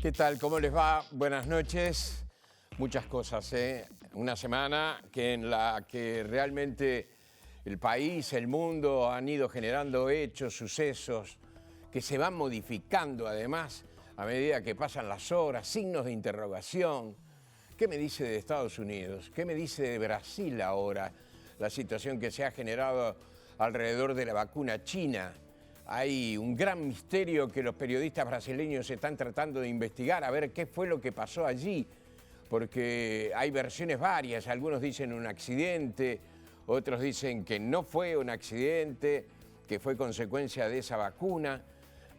¿Qué tal? ¿Cómo les va? Buenas noches. Muchas cosas, ¿eh? Una semana en la que realmente el país, el mundo han ido generando hechos, sucesos que se van modificando además a medida que pasan las horas, signos de interrogación. ¿Qué me dice de Estados Unidos? ¿Qué me dice de Brasil ahora? La situación que se ha generado alrededor de la vacuna china. Hay un gran misterio que los periodistas brasileños están tratando de investigar, a ver qué fue lo que pasó allí, porque hay versiones varias. Algunos dicen un accidente, otros dicen que no fue un accidente, que fue consecuencia de esa vacuna.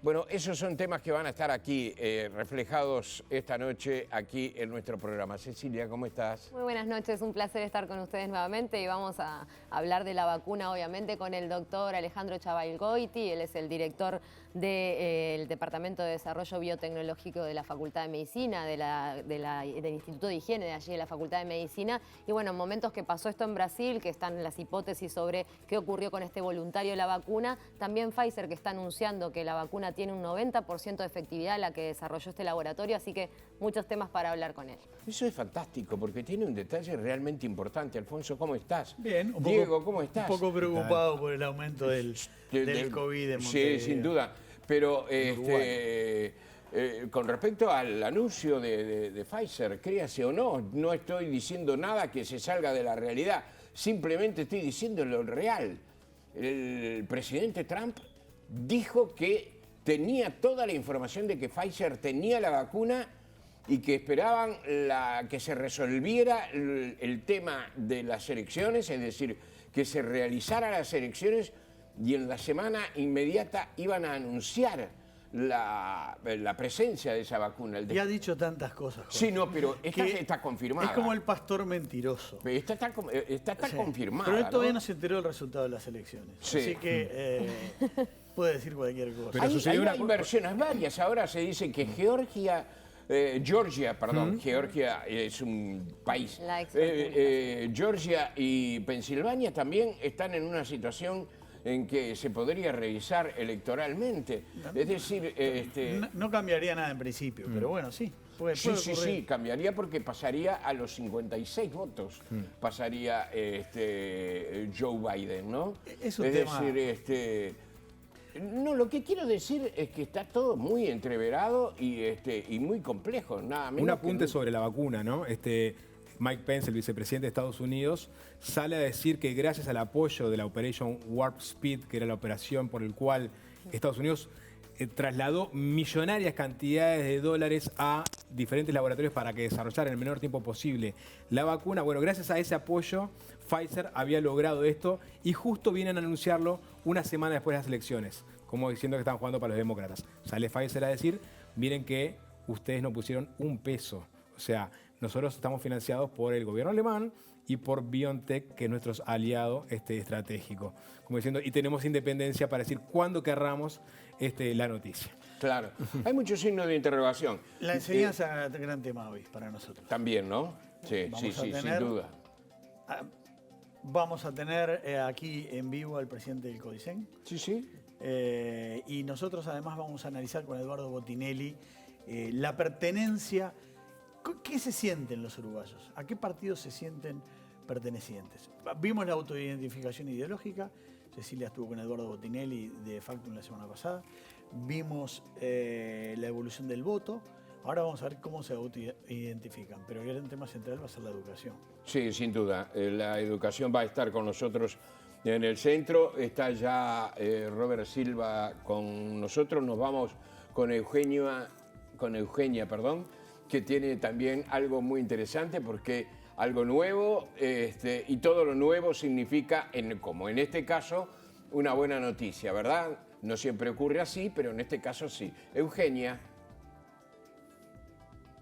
Bueno, esos son temas que van a estar aquí reflejados esta noche aquí en nuestro programa. Cecilia, ¿cómo estás? Muy buenas noches, un placer estar con ustedes nuevamente y vamos a hablar de la vacuna obviamente con el doctor Alejandro Chavalgoiti. Él es el director del Departamento de Desarrollo Biotecnológico de la Facultad de Medicina, del Instituto de Higiene de allí de la Facultad de Medicina. Y bueno, en momentos que pasó esto en Brasil, que están las hipótesis sobre qué ocurrió con este voluntario de la vacuna, también Pfizer, que está anunciando que la vacuna tiene un 90% de efectividad, la que desarrolló este laboratorio, así que muchos temas para hablar con él. Eso es fantástico, porque tiene un detalle realmente importante. Alfonso, ¿cómo estás? Bien. Diego, ¿cómo estás? Un poco preocupado por el aumento del COVID en Montevideo. Sí, sin duda. Pero con respecto al anuncio de Pfizer, créase o no, no estoy diciendo nada que se salga de la realidad. Simplemente estoy diciendo lo real. El presidente Trump dijo que tenía toda la información de que Pfizer tenía la vacuna y que esperaban que se resolviera el tema de las elecciones, es decir, que se realizaran las elecciones y en la semana inmediata iban a anunciar la presencia de esa vacuna. Y ha dicho tantas cosas, Jorge. Sí, no, pero esta está confirmada. Es como el pastor mentiroso. Esta está Sí. confirmada. Pero él todavía no se enteró del resultado de las elecciones. Sí. Así que puede decir cualquier cosa. Pero hay versiones varias. Ahora se dice que Georgia es un país. Georgia y Pensilvania también están en una situación en que se podría revisar electoralmente. Es decir, no cambiaría nada en principio, pero bueno, sí. Sí, cambiaría porque pasaría a los 56 votos. Pasaría Joe Biden, ¿no? Es un tema... decir, no, lo que quiero decir es que está todo muy entreverado y muy complejo. Nada menos. Un apunte sobre la vacuna, ¿no? Mike Pence, el vicepresidente de Estados Unidos, sale a decir que gracias al apoyo de la Operation Warp Speed, que era la operación por el cual Estados Unidos trasladó millonarias cantidades de dólares a diferentes laboratorios para que desarrollaran en el menor tiempo posible la vacuna. Bueno, gracias a ese apoyo, Pfizer había logrado esto y justo vienen a anunciarlo una semana después de las elecciones, como diciendo que están jugando para los demócratas. Sale Pfizer a decir, miren que ustedes no pusieron un peso. O sea, nosotros estamos financiados por el gobierno alemán y por BioNTech, que es nuestro aliado estratégico. Como diciendo, y tenemos independencia para decir cuándo querramos la noticia. Claro. Hay muchos signos de interrogación. La enseñanza es gran tema hoy para nosotros. También, ¿no? Sí, sin duda. Vamos a tener aquí en vivo al presidente del CODICEN. Sí. Y nosotros además vamos a analizar con Eduardo Botinelli la pertenencia. ¿Qué se sienten los uruguayos? ¿A qué partidos se sienten pertenecientes? Vimos la autoidentificación ideológica. Cecilia estuvo con Eduardo Botinelli de Factum la semana pasada. Vimos la evolución del voto. Ahora vamos a ver cómo se autoidentifican. Pero el gran tema central va a ser la educación. Sí, sin duda. La educación va a estar con nosotros en el centro. Está ya Robert Silva con nosotros. Nos vamos con Eugenia, que tiene también algo muy interesante porque algo nuevo y todo lo nuevo significa, como en este caso, una buena noticia, ¿verdad? No siempre ocurre así, pero en este caso sí. Eugenia.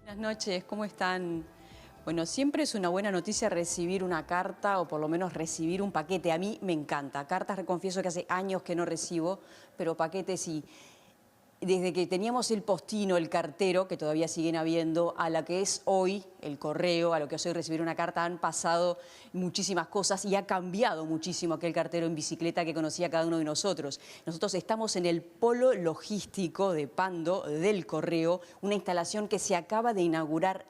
Buenas noches, ¿cómo están? Bueno, siempre es una buena noticia recibir una carta o por lo menos recibir un paquete. A mí me encanta. Cartas, confieso que hace años que no recibo, pero paquetes sí. desde que teníamos el postino, el cartero, que todavía siguen habiendo, a la que es hoy el correo, a lo que es hoy recibir una carta, han pasado muchísimas cosas y ha cambiado muchísimo aquel cartero en bicicleta que conocía cada uno de nosotros. Nosotros estamos en el polo logístico de Pando, del correo, una instalación que se acaba de inaugurar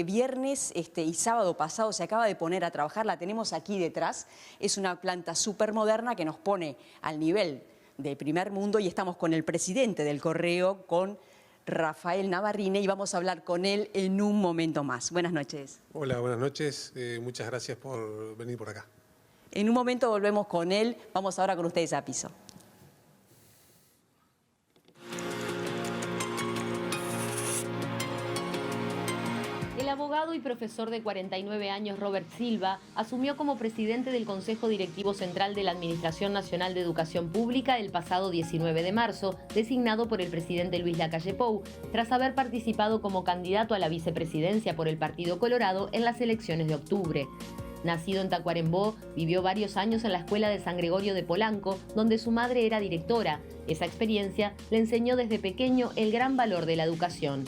viernes y sábado pasado, se acaba de poner a trabajar, la tenemos aquí detrás. Es una planta súper moderna que nos pone al nivel del primer mundo y estamos con el presidente del correo, con Rafael Navarrine, y vamos a hablar con él en un momento más. Buenas noches. Hola, buenas noches. Muchas gracias por venir por acá. En un momento volvemos con él. Vamos ahora con ustedes a piso. El abogado y profesor de 49 años Robert Silva asumió como presidente del Consejo Directivo Central de la Administración Nacional de Educación Pública el pasado 19 de marzo, designado por el presidente Luis Lacalle Pou, tras haber participado como candidato a la vicepresidencia por el Partido Colorado en las elecciones de octubre. Nacido en Tacuarembó, vivió varios años en la escuela de San Gregorio de Polanco, donde su madre era directora. Esa experiencia le enseñó desde pequeño el gran valor de la educación.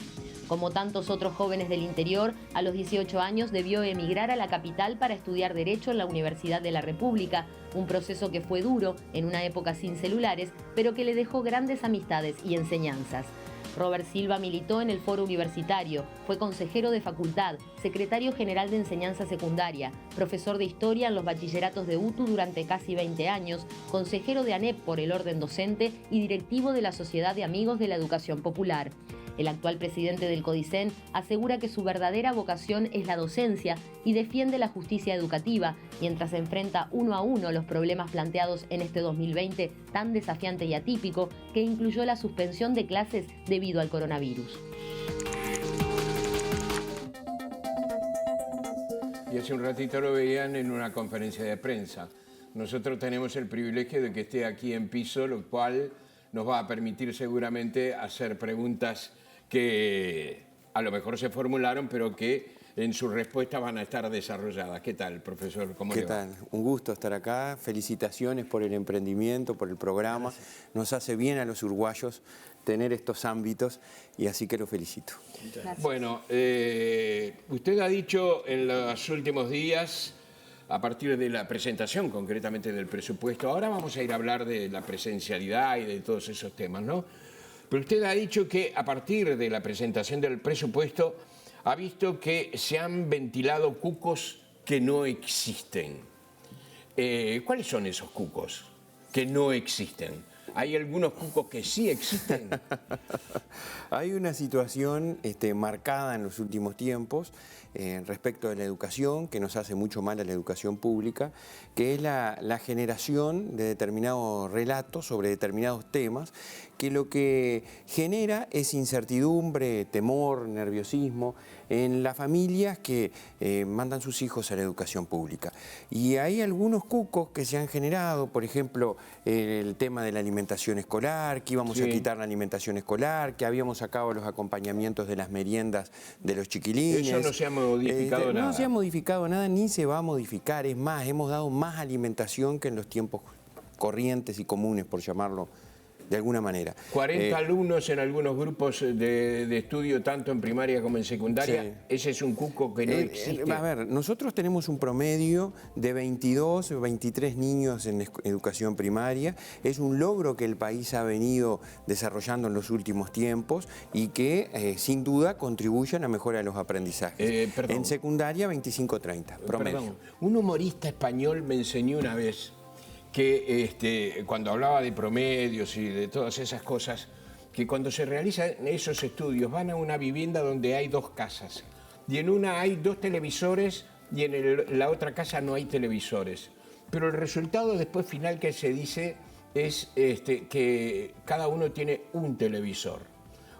Como tantos otros jóvenes del interior, a los 18 años debió emigrar a la capital para estudiar Derecho en la Universidad de la República, un proceso que fue duro en una época sin celulares, pero que le dejó grandes amistades y enseñanzas. Robert Silva militó en el Foro Universitario, fue consejero de facultad, secretario general de enseñanza secundaria, profesor de historia en los bachilleratos de UTU durante casi 20 años, consejero de ANEP por el orden docente y directivo de la Sociedad de Amigos de la Educación Popular. El actual presidente del CODICEN asegura que su verdadera vocación es la docencia y defiende la justicia educativa, mientras enfrenta uno a uno los problemas planteados en este 2020 tan desafiante y atípico, que incluyó la suspensión de clases debido al coronavirus. Y hace un ratito lo veían en una conferencia de prensa. Nosotros tenemos el privilegio de que esté aquí en piso, lo cual nos va a permitir seguramente hacer preguntas que a lo mejor se formularon, pero que en su respuesta van a estar desarrolladas. ¿Qué tal, profesor? ¿Cómo le va? ¿Qué tal? Un gusto estar acá. Felicitaciones por el emprendimiento, por el programa. Gracias. Nos hace bien a los uruguayos tener estos ámbitos y así que lo felicito. Gracias. Bueno, usted ha dicho en los últimos días, a partir de la presentación concretamente del presupuesto, ahora vamos a ir a hablar de la presencialidad y de todos esos temas, ¿no? Pero usted ha dicho que a partir de la presentación del presupuesto ha visto que se han ventilado cucos que no existen. ¿Cuáles son esos cucos que no existen? ¿Hay algunos cucos que sí existen? Hay una situación marcada en los últimos tiempos respecto de la educación, que nos hace mucho mal a la educación pública, que es la generación de determinados relatos sobre determinados temas, que lo que genera es incertidumbre, temor, nerviosismo en las familias que mandan sus hijos a la educación pública. Y hay algunos cucos que se han generado, por ejemplo, el tema de la alimentación escolar, que íbamos a quitar la alimentación escolar, que habíamos sacado los acompañamientos de las meriendas de los chiquilines. Eso no se ha modificado nada. No se ha modificado nada ni se va a modificar. Es más, hemos dado más alimentación que en los tiempos corrientes y comunes, por llamarlo de alguna manera. 40 alumnos en algunos grupos de estudio, tanto en primaria como en secundaria. Sí. Ese es un cuco que no existe. A ver, nosotros tenemos un promedio de 22 o 23 niños en educación primaria. Es un logro que el país ha venido desarrollando en los últimos tiempos y que sin duda contribuye a la mejora de los aprendizajes. En secundaria, 25-30, promedio. Perdón. Un humorista español me enseñó una vez que cuando hablaba de promedios y de todas esas cosas, que cuando se realizan esos estudios van a una vivienda donde hay dos casas y en una hay dos televisores y en la otra casa no hay televisores. Pero el resultado después final que se dice es que cada uno tiene un televisor.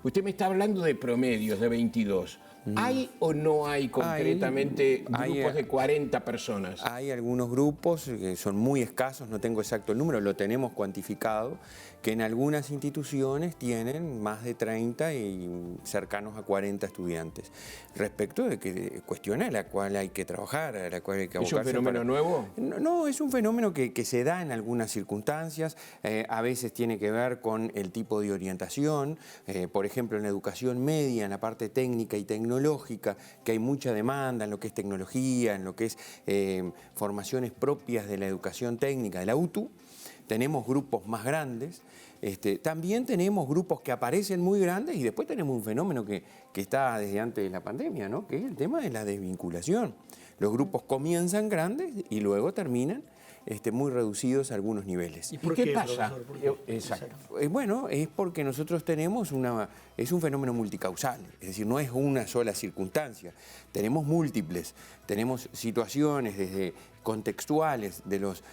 Usted me está hablando de promedios de 22. ¿Hay o no hay concretamente Hay- grupos de 40 personas? Hay algunos grupos que son muy escasos, no tengo exacto el número, lo tenemos cuantificado, que en algunas instituciones tienen más de 30 y cercanos a 40 estudiantes. Respecto de que cuestión a la cual hay que trabajar, a la cual hay que ¿Es un abocarse fenómeno nuevo? No, es un fenómeno que se da en algunas circunstancias, a veces tiene que ver con el tipo de orientación, por ejemplo en la educación media, en la parte técnica y tecnológica, que hay mucha demanda en lo que es tecnología, en lo que es formaciones propias de la educación técnica, de la UTU. Tenemos grupos más grandes, también tenemos grupos que aparecen muy grandes y después tenemos un fenómeno que está desde antes de la pandemia, ¿no? Que es el tema de la desvinculación. Los grupos comienzan grandes y luego terminan muy reducidos a algunos niveles. ¿Y por qué qué, pasa? profesor? ¿Por qué? Exacto. Bueno, es porque nosotros tenemos es un fenómeno multicausal, es decir, no es una sola circunstancia, tenemos múltiples, tenemos situaciones desde contextuales de los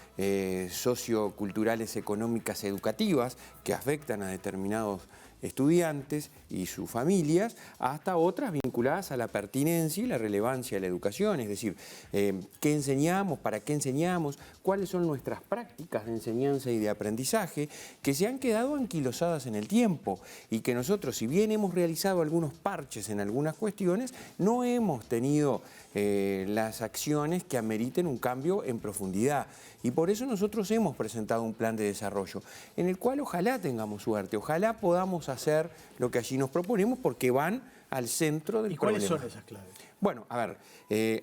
socioculturales, económicas, educativas que afectan a determinados estudiantes y sus familias, hasta otras vinculadas a la pertinencia y la relevancia de la educación, es decir, qué enseñamos, para qué enseñamos, cuáles son nuestras prácticas de enseñanza y de aprendizaje que se han quedado anquilosadas en el tiempo y que nosotros, si bien hemos realizado algunos parches en algunas cuestiones, no hemos tenido las acciones que ameriten un cambio en profundidad. Y por eso nosotros hemos presentado un plan de desarrollo en el cual ojalá tengamos suerte, ojalá podamos hacer lo que allí nos proponemos porque van al centro del problema. ¿Y cuáles son esas claves? Bueno, a ver,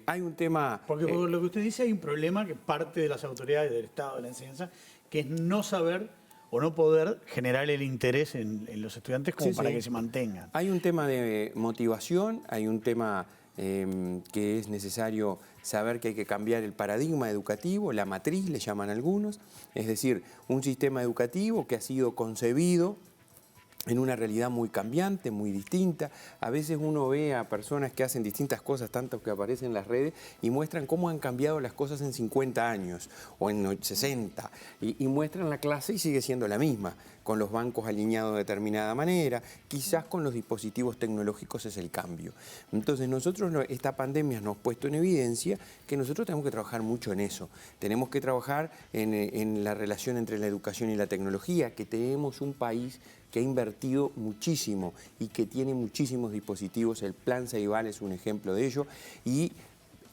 hay un tema... Porque por lo que usted dice hay un problema que parte de las autoridades del Estado de la enseñanza, que es no saber o no poder generar el interés en los estudiantes como Sí, para sí. que se mantengan. Hay un tema de motivación, hay un tema que es necesario saber que hay que cambiar el paradigma educativo, la matriz le llaman algunos, es decir, un sistema educativo que ha sido concebido en una realidad muy cambiante, muy distinta. A veces uno ve a personas que hacen distintas cosas, tanto que aparecen en las redes, y muestran cómo han cambiado las cosas en 50 años o en 60, y muestran la clase y sigue siendo la misma, con los bancos alineados de determinada manera, quizás con los dispositivos tecnológicos es el cambio. Entonces nosotros, esta pandemia nos ha puesto en evidencia que nosotros tenemos que trabajar mucho en eso. Tenemos que trabajar en la relación entre la educación y la tecnología, que tenemos un país que ha invertido muchísimo y que tiene muchísimos dispositivos. El Plan Ceibal es un ejemplo de ello y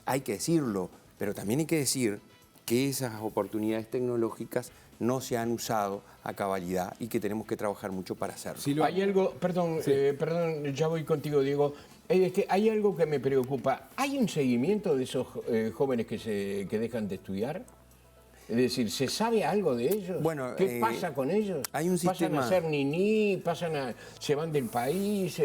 hay que decirlo, pero también hay que decir que esas oportunidades tecnológicas no se han usado a cabalidad y que tenemos que trabajar mucho para hacerlo. Sí, Hay algo, perdón, perdón, ya voy contigo, Diego. Es que hay algo que me preocupa. ¿Hay un seguimiento de esos jóvenes que dejan de estudiar? Es decir, ¿se sabe algo de ellos? Bueno, ¿qué pasa con ellos? hay un ¿Pasan sistema- a ser niní? ¿Se van del país?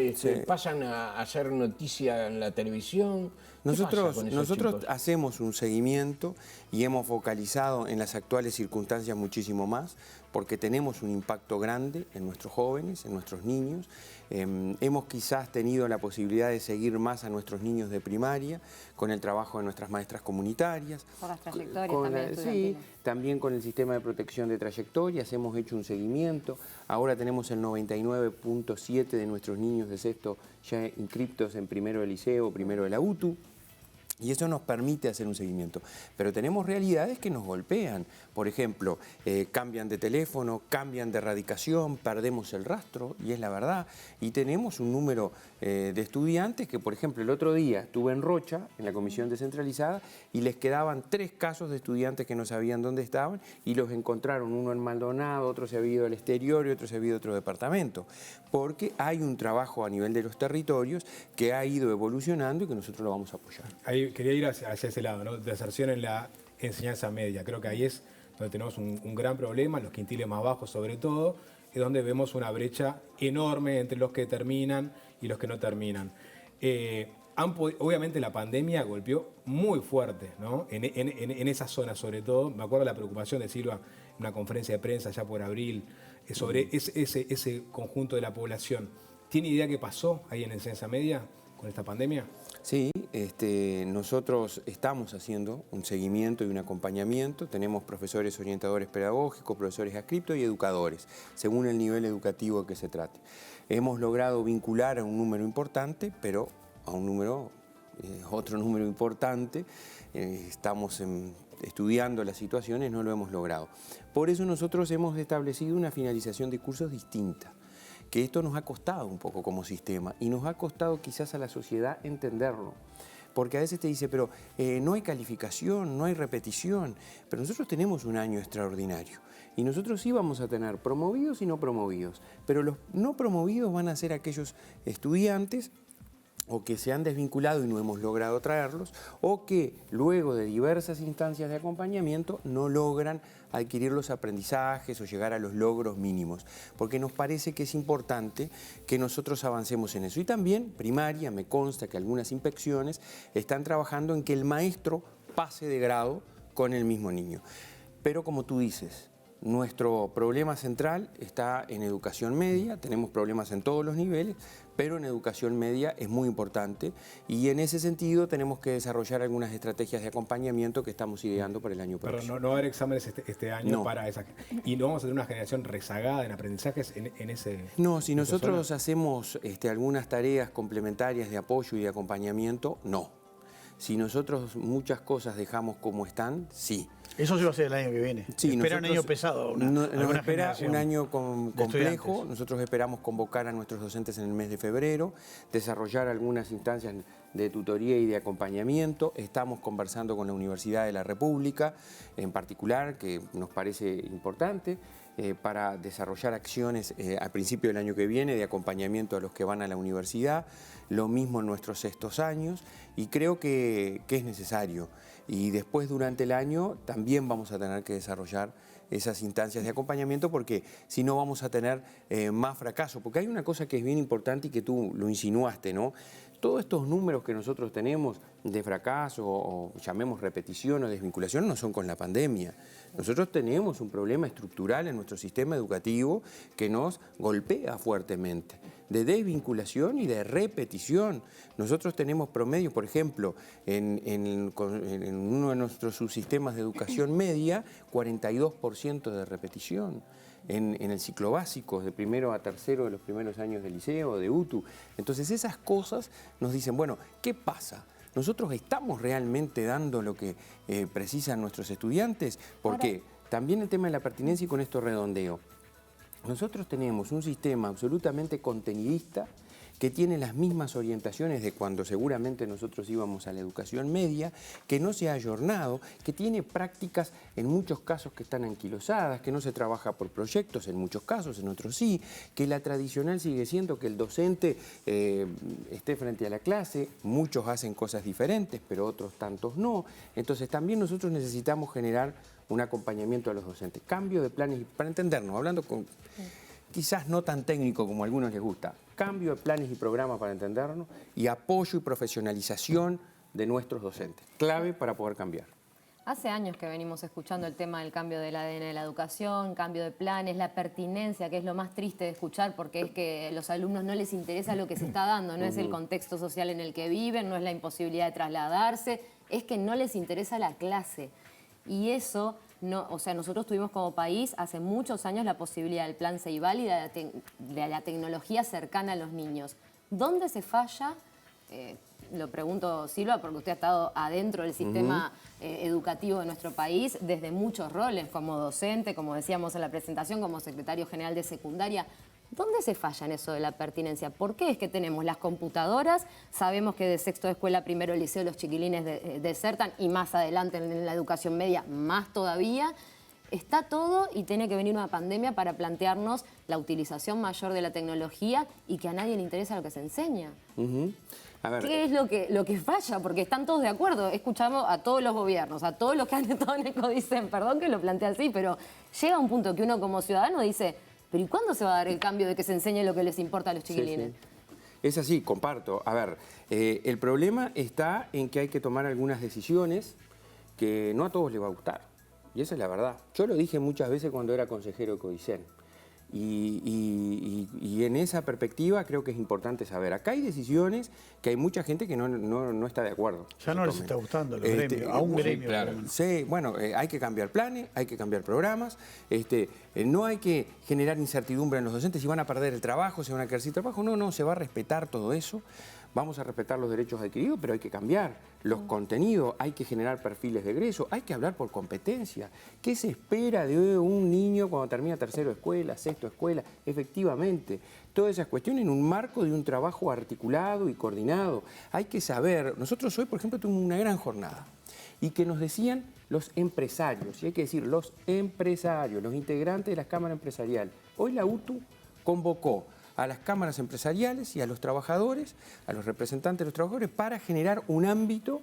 ¿Pasan a hacer noticia en la televisión? ¿Qué pasa con esos Nosotros chicos? hacemos un seguimiento y hemos focalizado en las actuales circunstancias muchísimo más, porque tenemos un impacto grande en nuestros jóvenes, en nuestros niños. Hemos quizás tenido la posibilidad de seguir más a nuestros niños de primaria con el trabajo de nuestras maestras comunitarias. Por las trayectorias Con también sí, estudiantiles. también con el sistema de protección de trayectorias hemos hecho un seguimiento. Ahora tenemos el 99.7 de nuestros niños de sexto ya inscriptos en primero de liceo, primero de la UTU. Y eso nos permite hacer un seguimiento. Pero tenemos realidades que nos golpean. Por ejemplo, cambian de teléfono, cambian de radicación, perdemos el rastro, y es la verdad. Y tenemos un número de estudiantes que, por ejemplo, el otro día estuve en Rocha, en la comisión descentralizada, y les quedaban 3 casos de estudiantes que no sabían dónde estaban, y los encontraron, uno en Maldonado, otro se había ido al exterior y otro se había ido a otro departamento. Porque hay un trabajo a nivel de los territorios que ha ido evolucionando y que nosotros lo vamos a apoyar. Ahí quería ir hacia ese lado, ¿no? Deserción en la enseñanza media. Creo que ahí es donde tenemos un gran problema, los quintiles más bajos sobre todo, es donde vemos una brecha enorme entre los que terminan y los que no terminan. Obviamente la pandemia golpeó muy fuerte, ¿no? En esa zona sobre todo. Me acuerdo la preocupación de Silva en una conferencia de prensa ya por abril sobre ese conjunto de la población. ¿Tiene idea qué pasó ahí en la enseñanza media con esta pandemia? Sí, nosotros estamos haciendo un seguimiento y un acompañamiento. Tenemos profesores orientadores pedagógicos, profesores adscriptos y educadores, según el nivel educativo que se trate. Hemos logrado vincular a un número importante, pero a un número, otro número importante. Estamos estudiando las situaciones, no lo hemos logrado. Por eso nosotros hemos establecido una finalización de cursos distinta, que esto nos ha costado un poco como sistema y nos ha costado quizás a la sociedad entenderlo. Porque a veces te dice, pero no hay calificación, no hay repetición, pero nosotros tenemos un año extraordinario y nosotros sí vamos a tener promovidos y no promovidos, pero los no promovidos van a ser aquellos estudiantes o que se han desvinculado y no hemos logrado traerlos, o que luego de diversas instancias de acompañamiento no logran adquirir los aprendizajes o llegar a los logros mínimos, porque nos parece que es importante que nosotros avancemos en eso. Y también, primaria, me consta que algunas inspecciones están trabajando en que el maestro pase de grado con el mismo niño. Pero como tú dices, nuestro problema central está en educación media, tenemos problemas en todos los niveles, pero en educación media es muy importante y en ese sentido tenemos que desarrollar algunas estrategias de acompañamiento que estamos ideando para el año próximo. Pero no va a haber exámenes este año No. para esa... Y no vamos a tener una generación rezagada en aprendizajes en ese... No, si en esa nosotros zona. hacemos algunas tareas complementarias de apoyo y de acompañamiento, no. Si nosotros muchas cosas dejamos como están, sí. Eso se va a hacer el año que viene. Sí, Espera un nosotros- año pesado. nos espera generación un año de complejo. estudiantes. Nosotros esperamos convocar a nuestros docentes en el mes de febrero, desarrollar algunas instancias de tutoría y de acompañamiento. Estamos conversando con la Universidad de la República, en particular, que nos parece importante, para desarrollar acciones al principio del año que viene de acompañamiento a los que van a la universidad, lo mismo en nuestros sextos años, y creo que es necesario. Y después, durante el año, también vamos a tener que desarrollar esas instancias de acompañamiento, porque si no vamos a tener más fracaso. Porque hay una cosa que es bien importante y que tú lo insinuaste, ¿no? Todos estos números que nosotros tenemos de fracaso, o llamemos repetición o desvinculación, no son con la pandemia. Nosotros tenemos un problema estructural en nuestro sistema educativo que nos golpea fuertemente, de desvinculación y de repetición. Nosotros tenemos promedios, por ejemplo, en uno de nuestros subsistemas de educación media, 42% de repetición. En el ciclo básico, de primero a tercero de los primeros años de liceo, de UTU. Entonces esas cosas nos dicen, bueno, ¿qué pasa? ¿Nosotros estamos realmente dando lo que precisan nuestros estudiantes? Porque también el tema de la pertinencia, y con esto redondeo, nosotros tenemos un sistema absolutamente contenidista que tiene las mismas orientaciones de cuando seguramente nosotros íbamos a la educación media, que no se ha ayornado, que tiene prácticas en muchos casos que están anquilosadas, que no se trabaja por proyectos en muchos casos, en otros sí, que la tradicional sigue siendo que el docente esté frente a la clase, muchos hacen cosas diferentes, pero otros tantos no. Entonces también nosotros necesitamos generar un acompañamiento a los docentes. Cambio de planes, para entendernos, hablando con... quizás no tan técnico como a algunos les gusta, cambio de planes y programas para entendernos y apoyo y profesionalización de nuestros docentes, clave para poder cambiar. Hace años que venimos escuchando el tema del cambio del ADN de la educación, cambio de planes, la pertinencia, que es lo más triste de escuchar, porque es que a los alumnos no les interesa lo que se está dando, no es el contexto social en el que viven, no es la imposibilidad de trasladarse, es que no les interesa la clase. Y eso, no, o sea, nosotros tuvimos como país hace muchos años la posibilidad del plan Ceibal y de la tecnología cercana a los niños. ¿Dónde se falla? Lo pregunto, Silva, porque usted ha estado adentro del sistema educativo de nuestro país desde muchos roles, como docente, como decíamos en la presentación, como secretario general de secundaria. ¿Dónde se falla en eso de la pertinencia? ¿Por qué es que tenemos las computadoras? Sabemos que de sexto de escuela, primero liceo, los chiquilines desertan y más adelante en la educación media más todavía. Está todo y tiene que venir una pandemia para plantearnos la utilización mayor de la tecnología y que a nadie le interesa lo que se enseña. A ver, ¿Qué es lo que falla? Porque están todos de acuerdo. Escuchamos a todos los gobiernos, a todos los que han estado en el CODICEN, perdón que lo plantee así, pero llega un punto que uno como ciudadano dice, ¿pero y cuándo se va a dar el cambio de que se enseñe lo que les importa a los chiquilines? Sí, sí. Es así, comparto. A ver, el problema está en que hay que tomar algunas decisiones que no a todos les va a gustar. Y esa es la verdad. Yo lo dije muchas veces cuando era consejero de CODICEN. Y en esa perspectiva creo que es importante saber. Acá hay decisiones que hay mucha gente que no está de acuerdo. Ya no les está gustando a los gremios, a un gremio. claro. por lo menos. Sí, bueno, hay que cambiar planes, hay que cambiar programas, no hay que generar incertidumbre en los docentes, si van a perder el trabajo, si van a quedar sin trabajo, no, se va a respetar todo eso. vamos a respetar los derechos adquiridos, pero hay que cambiar los contenidos, hay que generar perfiles de egreso, hay que hablar por competencia. ¿Qué se espera de un niño cuando termina tercero de escuela, sexto de escuela? Efectivamente, todas esas cuestiones en un marco de un trabajo articulado y coordinado. Hay que saber, nosotros hoy, por ejemplo, tuvimos una gran jornada y que nos decían los empresarios, y hay que decir los empresarios, los integrantes de las cámaras empresariales. Hoy la UTU convocó a las cámaras empresariales y a los trabajadores, a los representantes de los trabajadores, para generar un ámbito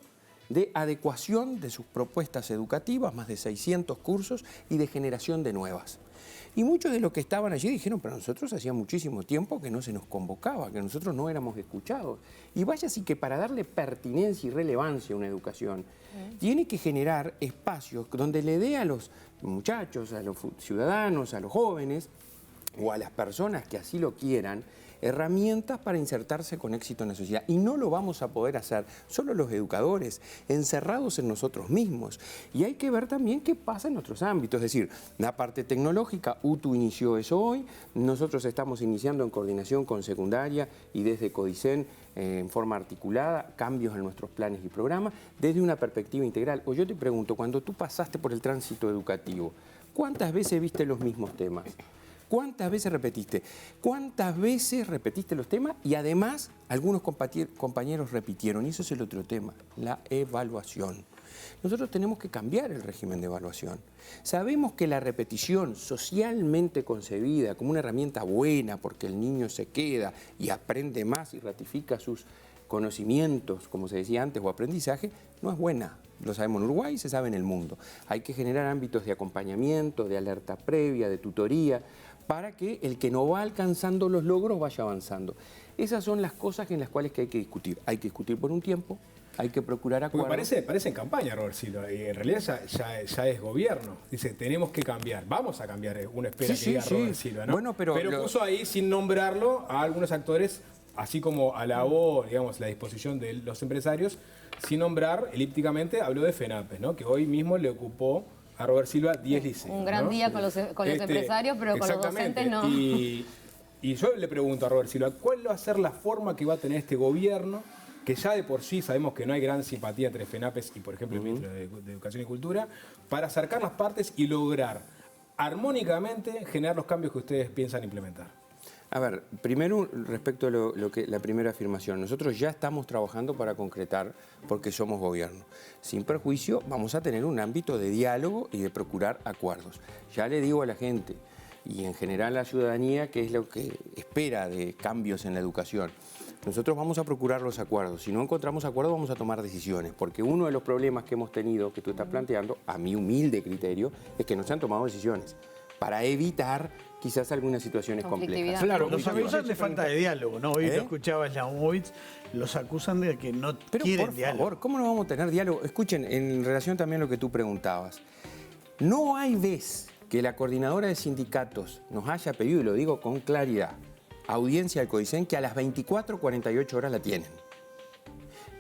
de adecuación de sus propuestas educativas, más de 600 cursos y de generación de nuevas. Y muchos de los que estaban allí dijeron, pero nosotros hacía muchísimo tiempo que no se nos convocaba, que nosotros no éramos escuchados. Y vaya así que para darle pertinencia y relevancia a una educación, tiene que generar espacios donde le dé a los muchachos, a los ciudadanos, a los jóvenes, o a las personas que así lo quieran, herramientas para insertarse con éxito en la sociedad. Y no lo vamos a poder hacer solo los educadores, encerrados en nosotros mismos. Y hay que ver también qué pasa en otros ámbitos. Es decir, la parte tecnológica, UTU inició eso hoy, nosotros estamos iniciando en coordinación con secundaria y desde Codicen en forma articulada, cambios en nuestros planes y programas, desde una perspectiva integral. O yo te pregunto, cuando tú pasaste por el tránsito educativo, ¿cuántas veces viste los mismos temas? ¿Cuántas veces repetiste? ¿Cuántas veces repetiste los temas? Y además, algunos compañeros repitieron, y eso es el otro tema, la evaluación. Nosotros tenemos que cambiar el régimen de evaluación. Sabemos que la repetición socialmente concebida como una herramienta buena porque el niño se queda y aprende más y ratifica sus conocimientos, como se decía antes, o aprendizaje, no es buena. Lo sabemos en Uruguay y se sabe en el mundo. Hay que generar ámbitos de acompañamiento, de alerta previa, de tutoría, para que el que no va alcanzando los logros vaya avanzando. Esas son las cosas en las cuales que hay que discutir. Hay que discutir por un tiempo, hay que procurar acuerdos. Parece en campaña, Robert Silva, y en realidad ya es gobierno. Dice, tenemos que cambiar, vamos a cambiar, uno espera que diga Robert Silva, ¿no? Bueno, pero puso ahí, sin nombrarlo, a algunos actores, así como alabó, digamos, la disposición de los empresarios, sin nombrar, elípticamente, habló de FENAPES, ¿no? Que hoy mismo le ocupó a Robert Silva 10 liceos. Un gran día con los empresarios, pero con los docentes no. Y yo le pregunto a Robert Silva, ¿cuál va a ser la forma que va a tener este gobierno, que ya de por sí sabemos que no hay gran simpatía entre FENAPES y, por ejemplo, el ministro de Educación y Cultura, para acercar las partes y lograr armónicamente generar los cambios que ustedes piensan implementar? A ver, primero respecto a la primera afirmación, nosotros ya estamos trabajando para concretar porque somos gobierno. Sin perjuicio, vamos a tener un ámbito de diálogo y de procurar acuerdos. Ya le digo a la gente y en general a la ciudadanía qué es lo que espera de cambios en la educación. Nosotros vamos a procurar los acuerdos. Si no encontramos acuerdos, vamos a tomar decisiones. Porque uno de los problemas que hemos tenido, que tú estás planteando, a mi humilde criterio, es que no se han tomado decisiones para evitar quizás algunas situaciones complejas. Claro, los acusan de falta de diálogo, ¿no? Hoy lo escuchaba Slamovitz, los acusan de que no quieren diálogo. Pero por favor, ¿cómo no vamos a tener diálogo? Escuchen, en relación también a lo que tú preguntabas, no hay vez que la coordinadora de sindicatos nos haya pedido, y lo digo con claridad, audiencia al Codicen, que a las 24, 48 horas la tienen.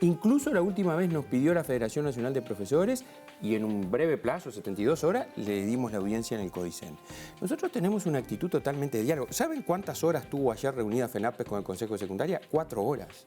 Incluso la última vez nos pidió la Federación Nacional de Profesores y en un breve plazo, 72 horas, le dimos la audiencia en el Codicen. Nosotros tenemos una actitud totalmente de diálogo. ¿Saben cuántas horas tuvo ayer reunida FENAPES con el Consejo de Secundaria? 4 horas.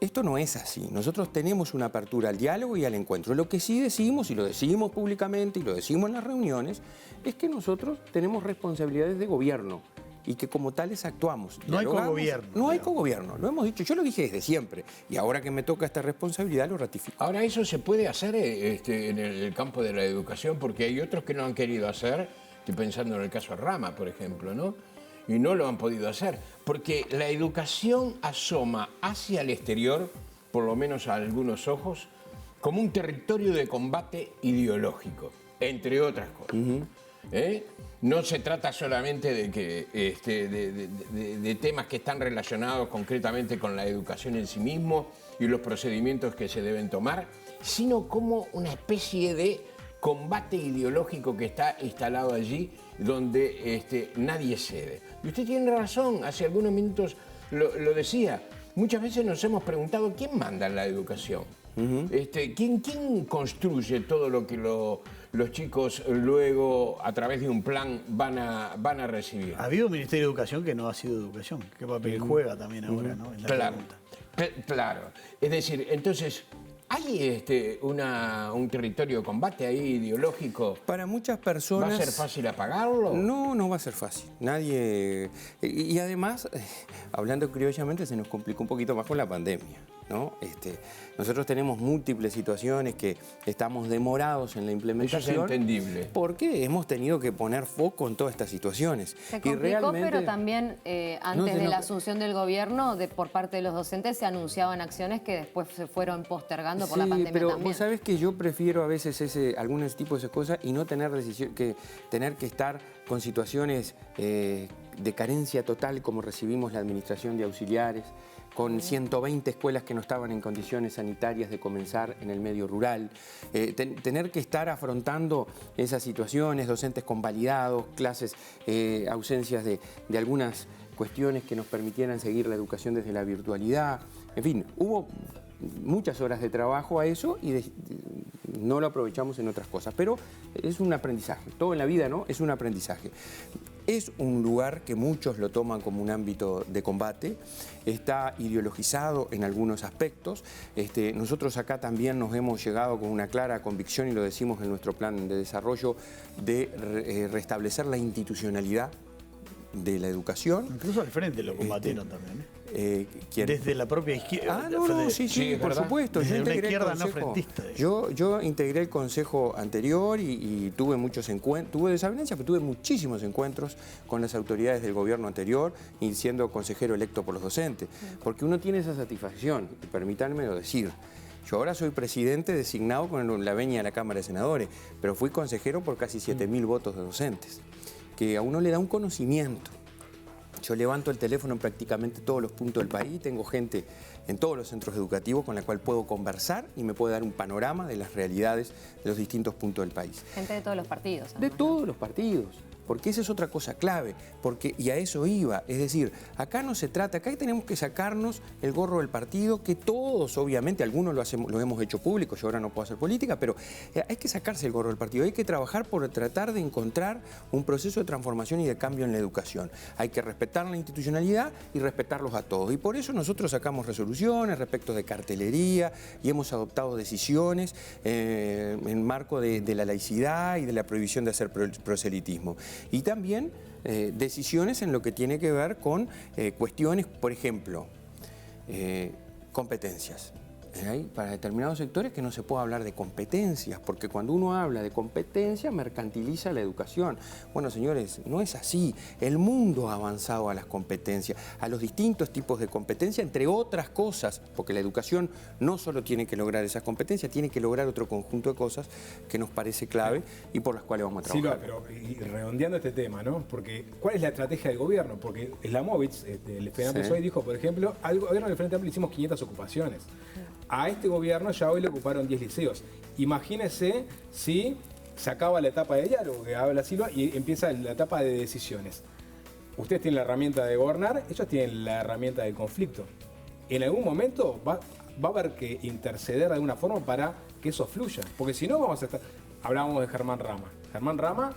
Esto no es así. Nosotros tenemos una apertura al diálogo y al encuentro. Lo que sí decimos, y lo decimos públicamente y lo decimos en las reuniones, es que nosotros tenemos responsabilidades de gobierno y que como tales actuamos. No hay cogobierno. No hay cogobierno, lo hemos dicho, yo lo dije desde siempre y ahora que me toca esta responsabilidad lo ratifico. Ahora eso se puede hacer en el campo de la educación porque hay otros que no han querido hacer, estoy pensando en el caso de Rama, por ejemplo, ¿no? Y no lo han podido hacer, porque la educación asoma hacia el exterior, por lo menos a algunos ojos, como un territorio de combate ideológico, entre otras cosas. No se trata solamente de temas que están relacionados concretamente con la educación en sí mismo y los procedimientos que se deben tomar, sino como una especie de combate ideológico que está instalado allí donde nadie cede. Y usted tiene razón, hace algunos minutos lo decía, muchas veces nos hemos preguntado quién manda en la educación. ¿Quién construye todo lo que los chicos luego a través de un plan van a recibir? Ha habido un Ministerio de Educación que no ha sido educación. ¿Qué papel juega también ahora, ¿no? En la Claro. pregunta. Claro. Es decir, entonces, ¿hay un territorio de combate ahí ideológico? Para muchas personas... ¿Va a ser fácil apagarlo? No, no va a ser fácil. Nadie... Y además, hablando criollamente, se nos complicó un poquito más con la pandemia, ¿no? Nosotros tenemos múltiples situaciones que estamos demorados en la implementación. Eso es entendible. Porque hemos tenido que poner foco en todas estas situaciones. Se complicó, pero también antes de la asunción del gobierno, por parte de los docentes, se anunciaban acciones que después se fueron postergando por la pandemia pero también. vos sabés que yo prefiero a veces algunos tipos de cosas y no tener tener que estar con situaciones de carencia total como recibimos la administración de auxiliares, con 120 escuelas que no estaban en condiciones sanitarias de comenzar en el medio rural, tener que estar afrontando esas situaciones, docentes convalidados, clases, ausencias de algunas cuestiones que nos permitieran seguir la educación desde la virtualidad. En fin, hubo muchas horas de trabajo a eso y no lo aprovechamos en otras cosas, pero es un aprendizaje. Todo en la vida, ¿no? Es un aprendizaje. Es un lugar que muchos lo toman como un ámbito de combate, está ideologizado en algunos aspectos. Nosotros acá también nos hemos llegado con una clara convicción, y lo decimos en nuestro plan de desarrollo, de restablecer la institucionalidad de la educación. Incluso al frente lo combatieron también. ¿Quién? Desde la propia izquierda. Sí, por supuesto. Desde una izquierda no consejo. frentista. Yo integré el consejo anterior y tuve muchos encuentros, tuve desavenencias, pero tuve muchísimos encuentros con las autoridades del gobierno anterior y siendo consejero electo por los docentes. Porque uno tiene esa satisfacción, y permítanmelo decir. Yo ahora soy presidente designado con la venia de la Cámara de Senadores, pero fui consejero por casi 7.000 votos de docentes, que a uno le da un conocimiento. Yo levanto el teléfono en prácticamente todos los puntos del país, tengo gente en todos los centros educativos con la cual puedo conversar y me puede dar un panorama de las realidades de los distintos puntos del país. Gente de todos los partidos. De todos los partidos. Porque esa es otra cosa clave, y a eso iba. Es decir, acá no se trata, acá tenemos que sacarnos el gorro del partido, que todos, obviamente, algunos lo hemos hecho público, yo ahora no puedo hacer política, pero hay que sacarse el gorro del partido, hay que trabajar por tratar de encontrar un proceso de transformación y de cambio en la educación. Hay que respetar la institucionalidad y respetarlos a todos. Y por eso nosotros sacamos resoluciones respecto de cartelería y hemos adoptado decisiones en marco de la laicidad y de la prohibición de hacer proselitismo. Y también decisiones en lo que tiene que ver con cuestiones, por ejemplo, competencias. Hay para determinados sectores que no se puede hablar de competencias, porque cuando uno habla de competencia mercantiliza la educación. Bueno, señores, no es así. El mundo ha avanzado a las competencias, a los distintos tipos de competencia, entre otras cosas, porque la educación no solo tiene que lograr esas competencias, tiene que lograr otro conjunto de cosas que nos parece clave y por las cuales vamos a trabajar. Silva, pero y redondeando este tema, ¿no? Porque ¿cuál es la estrategia del gobierno? Porque Slamovitz, el Frente Amplio hoy dijo, por ejemplo, al gobierno del Frente Amplio hicimos 500 ocupaciones. A este gobierno ya hoy le ocuparon 10 liceos. Imagínese si se acaba la etapa de diálogo que habla Silva y empieza la etapa de decisiones. Ustedes tienen la herramienta de gobernar, ellos tienen la herramienta del conflicto. En algún momento va a haber que interceder de alguna forma para que eso fluya. Porque si no vamos a estar... Hablábamos de Germán Rama. Germán Rama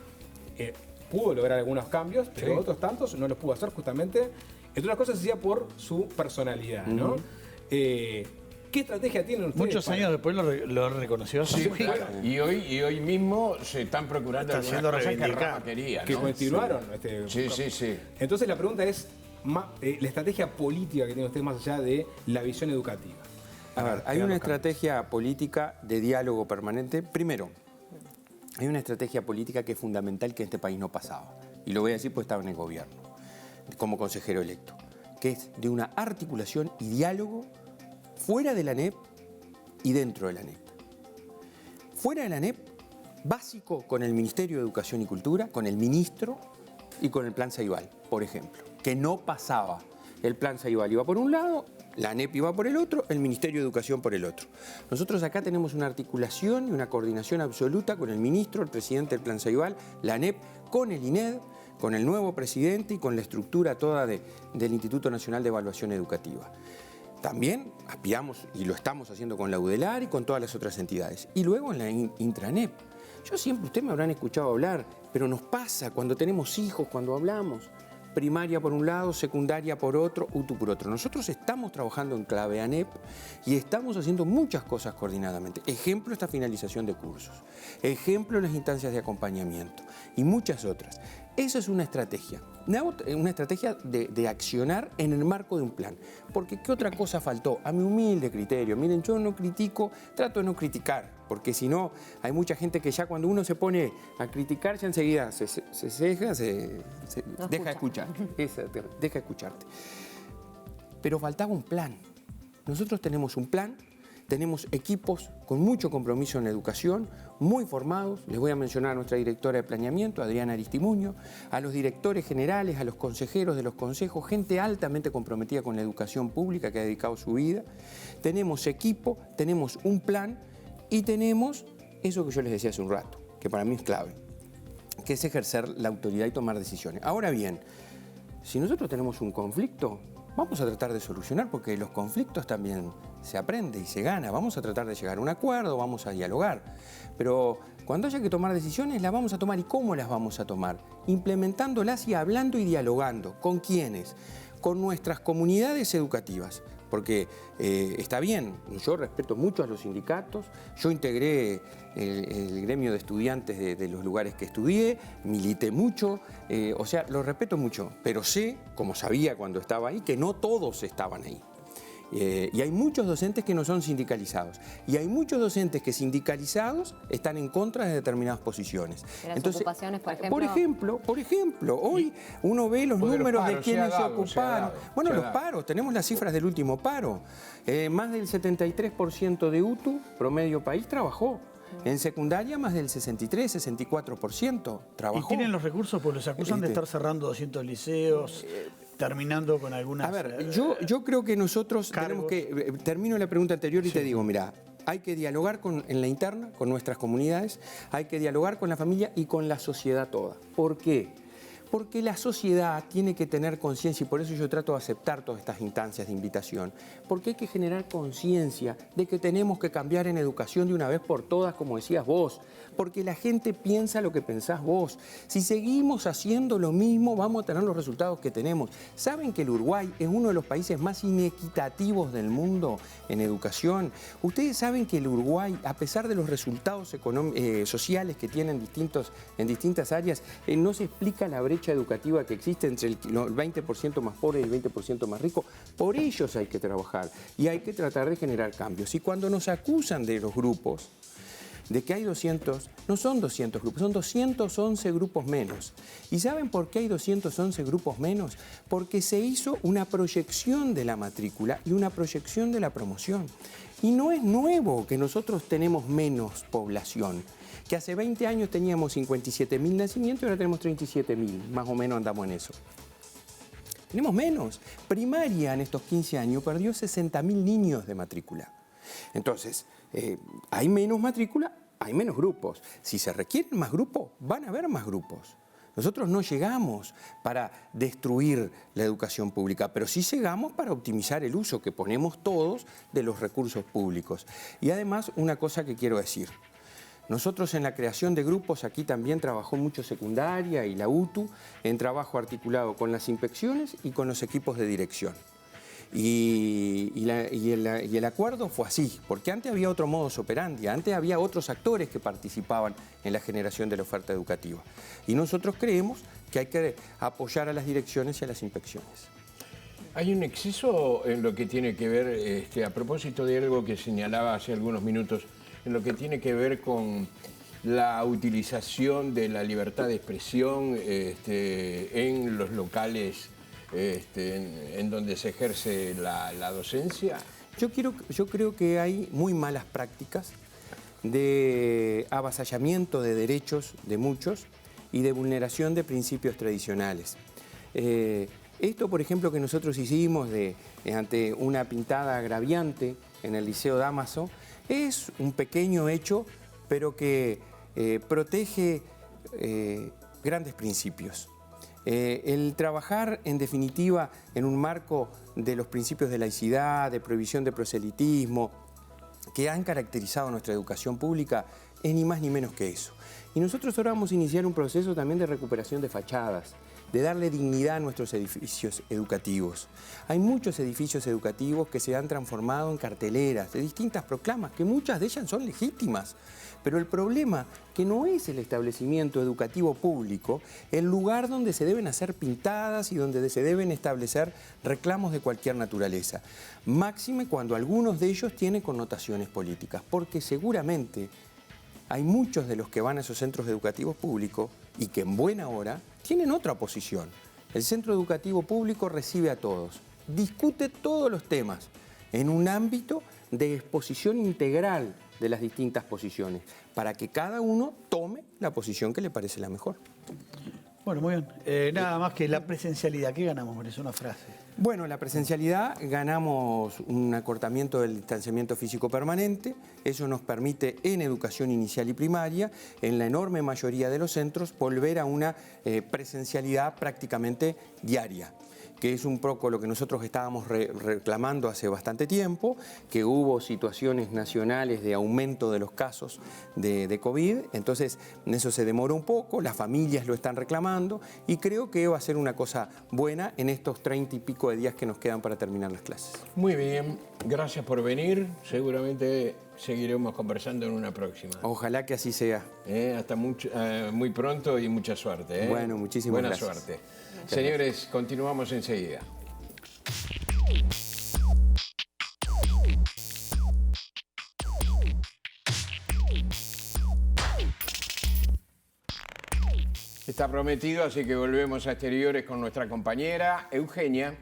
pudo lograr algunos cambios, pero otros tantos no los pudo hacer justamente, entre otras cosas, decía por su personalidad, ¿no? ¿Qué estrategia tienen ustedes? Muchos años después lo reconoció. Sí, claro. Y hoy mismo se están procurando algunas cosas que Rama quería, ¿no? Que continuaron. Sí. Entonces la pregunta es, la estrategia política que tienen ustedes más allá de la visión educativa. A ver, hay una estrategia política de diálogo permanente. Primero, hay una estrategia política que es fundamental que en este país no pasaba. Y lo voy a decir porque estaba en el gobierno, como consejero electo, que es de una articulación y diálogo fuera de la ANEP y dentro de la ANEP. Fuera de la ANEP, básico con el Ministerio de Educación y Cultura, con el ministro y con el Plan Ceibal, por ejemplo, que no pasaba. El Plan Ceibal iba por un lado, la ANEP iba por el otro, el Ministerio de Educación por el otro. Nosotros acá tenemos una articulación y una coordinación absoluta con el ministro, el presidente del Plan Ceibal, la ANEP, con el INED, con el nuevo presidente y con la estructura toda del Instituto Nacional de Evaluación Educativa. También aspiramos, y lo estamos haciendo con la UDELAR y con todas las otras entidades. Y luego en la intranep. Yo siempre, ustedes me habrán escuchado hablar, pero nos pasa cuando tenemos hijos, cuando hablamos. primaria por un lado, secundaria por otro, UTU por otro. Nosotros estamos trabajando en clave ANEP y estamos haciendo muchas cosas coordinadamente. Ejemplo, esta finalización de cursos. Ejemplo, las instancias de acompañamiento y muchas otras. Esa es una estrategia de accionar en el marco de un plan. Porque ¿qué otra cosa faltó? A mi humilde criterio. Miren, yo no critico, trato de no criticar, porque si no, hay mucha gente que ya cuando uno se pone a criticar, ya enseguida se deja de escuchar. Deja de escucharte. Pero faltaba un plan. Nosotros tenemos un plan. Tenemos equipos con mucho compromiso en la educación, muy formados. Les voy a mencionar a nuestra directora de planeamiento, Adriana Aristimuño, a los directores generales, a los consejeros de los consejos, gente altamente comprometida con la educación pública que ha dedicado su vida. Tenemos equipo, tenemos un plan y tenemos eso que yo les decía hace un rato, que para mí es clave, que es ejercer la autoridad y tomar decisiones. Ahora bien, si nosotros tenemos un conflicto, vamos a tratar de solucionar, porque los conflictos también se aprende y se gana. Vamos a tratar de llegar a un acuerdo, vamos a dialogar. Pero cuando haya que tomar decisiones, las vamos a tomar. ¿Y cómo las vamos a tomar? Implementándolas y hablando y dialogando. ¿Con quiénes? Con nuestras comunidades educativas. Porque está bien, yo respeto mucho a los sindicatos, yo integré el gremio de estudiantes de los lugares que estudié, milité mucho, o sea, los respeto mucho, pero sé, como sabía cuando estaba ahí, que no todos estaban ahí. Y hay muchos docentes que no son sindicalizados. Y hay muchos docentes que sindicalizados están en contra de determinadas posiciones. Entonces, ocupaciones, por ejemplo, hoy uno ve los números de quienes se ocuparon. Bueno, los paros, tenemos las cifras del último paro. Más del 73% de UTU, promedio país, trabajó. En secundaria, más del 63-64% trabajó. ¿Y tienen los recursos? Pues los acusan de estar cerrando 200 liceos, terminando con algunas... A ver, yo creo que nosotros tenemos que... Termino la pregunta anterior y te digo, mira, hay que dialogar en la interna, con nuestras comunidades, hay que dialogar con la familia y con la sociedad toda. ¿Por qué? Porque la sociedad tiene que tener conciencia, y por eso yo trato de aceptar todas estas instancias de invitación, porque hay que generar conciencia de que tenemos que cambiar en educación de una vez por todas, como decías vos, porque la gente piensa lo que pensás vos. Si seguimos haciendo lo mismo, vamos a tener los resultados que tenemos. ¿Saben que el Uruguay es uno de los países más inequitativos del mundo en educación? Ustedes saben que el Uruguay, a pesar de los resultados sociales que tienen en distintas áreas, no se explica la brecha educativa que existe entre el 20% más pobre y el 20% más rico. Por ellos hay que trabajar y hay que tratar de generar cambios. Y cuando nos acusan de los grupos, de que hay 200, no son 200 grupos, son 211 grupos menos. ¿Y saben por qué hay 211 grupos menos? Porque se hizo una proyección de la matrícula y una proyección de la promoción. Y no es nuevo que nosotros tenemos menos población, que hace 20 años teníamos 57.000 nacimientos y ahora tenemos 37.000, más o menos andamos en eso. Tenemos menos. Primaria en estos 15 años perdió 60.000 niños de matrícula. Entonces, hay menos matrícula, hay menos grupos. Si se requieren más grupos, van a haber más grupos. Nosotros no llegamos para destruir la educación pública, pero sí llegamos para optimizar el uso que ponemos todos de los recursos públicos. Y además, una cosa que quiero decir. Nosotros en la creación de grupos, aquí también trabajó mucho secundaria y la UTU, en trabajo articulado con las inspecciones y con los equipos de dirección. Y el acuerdo fue así, porque antes había otro modus operandi, antes había otros actores que participaban en la generación de la oferta educativa. Y nosotros creemos que hay que apoyar a las direcciones y a las inspecciones. Hay un exceso en lo que tiene que ver, a propósito de algo que señalaba hace algunos minutos, en lo que tiene que ver con la utilización de la libertad de expresión en los locales en donde se ejerce la docencia. Yo creo que hay muy malas prácticas de avasallamiento de derechos de muchos y de vulneración de principios tradicionales. Esto, por ejemplo, que nosotros hicimos ante una pintada agraviante en el Liceo Dámaso, es un pequeño hecho, pero que protege grandes principios. El trabajar, en definitiva, en un marco de los principios de laicidad, de prohibición de proselitismo, que han caracterizado nuestra educación pública, es ni más ni menos que eso. Y nosotros ahora vamos a iniciar un proceso también de recuperación de fachadas, de darle dignidad a nuestros edificios educativos. Hay muchos edificios educativos que se han transformado en carteleras de distintas proclamas, que muchas de ellas son legítimas. Pero el problema que no es el establecimiento educativo público el lugar donde se deben hacer pintadas y donde se deben establecer reclamos de cualquier naturaleza. Máxime cuando algunos de ellos tienen connotaciones políticas, porque seguramente hay muchos de los que van a esos centros educativos públicos y que en buena hora tienen otra posición. El centro educativo público recibe a todos, discute todos los temas en un ámbito de exposición integral de las distintas posiciones, para que cada uno tome la posición que le parece la mejor. Bueno, muy bien. Nada más que la presencialidad. ¿Qué ganamos con eso? Una frase. Bueno, la presencialidad, ganamos un acortamiento del distanciamiento físico permanente. Eso nos permite en educación inicial y primaria, en la enorme mayoría de los centros, volver a una presencialidad prácticamente diaria, que es un poco lo que nosotros estábamos reclamando hace bastante tiempo, que hubo situaciones nacionales de aumento de los casos de COVID, entonces eso se demoró un poco, las familias lo están reclamando y creo que va a ser una cosa buena en estos 30 y pico de días que nos quedan para terminar las clases. Muy bien, gracias por venir, seguramente seguiremos conversando en una próxima. Ojalá que así sea. Hasta muy pronto y mucha suerte. Bueno, muchísimas Buena gracias. suerte. Señores, continuamos enseguida. Está prometido, así que volvemos a exteriores con nuestra compañera Eugenia.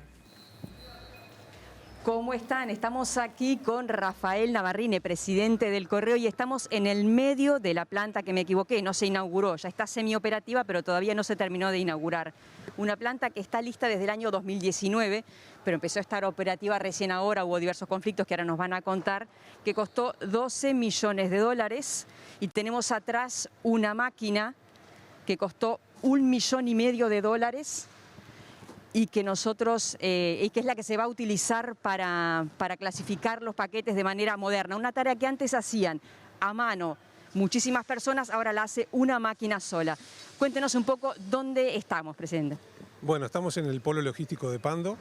¿Cómo están? Estamos aquí con Rafael Navarrine, presidente del Correo, y estamos en el medio de la planta que me equivoqué, no se inauguró, ya está semioperativa, pero todavía no se terminó de inaugurar. Una planta que está lista desde el año 2019, pero empezó a estar operativa recién ahora, hubo diversos conflictos que ahora nos van a contar, que costó 12 millones de dólares, y tenemos atrás una máquina que costó $1,5 millones de dólares, y que nosotros, y que es la que se va a utilizar para clasificar los paquetes de manera moderna. Una tarea que antes hacían a mano muchísimas personas, ahora la hace una máquina sola. Cuéntenos un poco dónde estamos, presidente. Bueno, estamos en el polo logístico de Pando.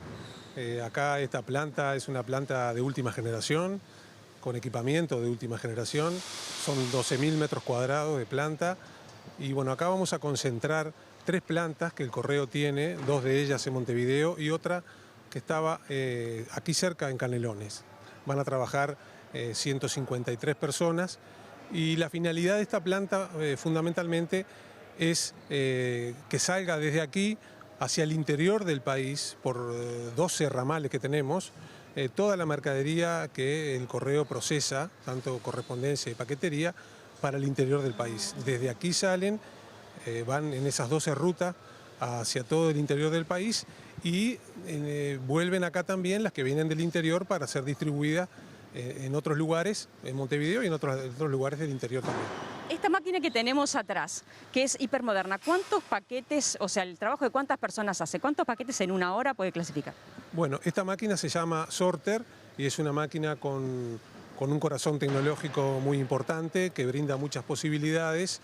Acá esta planta es una planta de última generación, con equipamiento de última generación. Son 12.000 metros cuadrados de planta. Y bueno, acá vamos a concentrar 3 plantas que el Correo tiene, 2 de ellas en Montevideo y otra que estaba aquí cerca en Canelones. Van a trabajar 153 personas y la finalidad de esta planta fundamentalmente es que salga desde aquí hacia el interior del país por 12 ramales que tenemos, toda la mercadería que el Correo procesa, tanto correspondencia y paquetería, para el interior del país. Desde aquí salen, van en esas 12 rutas hacia todo el interior del país y vuelven acá también las que vienen del interior para ser distribuidas en otros lugares, en Montevideo y en otros lugares del interior también. Esta máquina que tenemos atrás, que es hipermoderna, ¿cuántos paquetes, o sea, el trabajo de cuántas personas hace? ¿Cuántos paquetes en una hora puede clasificar? Bueno, esta máquina se llama Sorter y es una máquina con un corazón tecnológico muy importante que brinda muchas posibilidades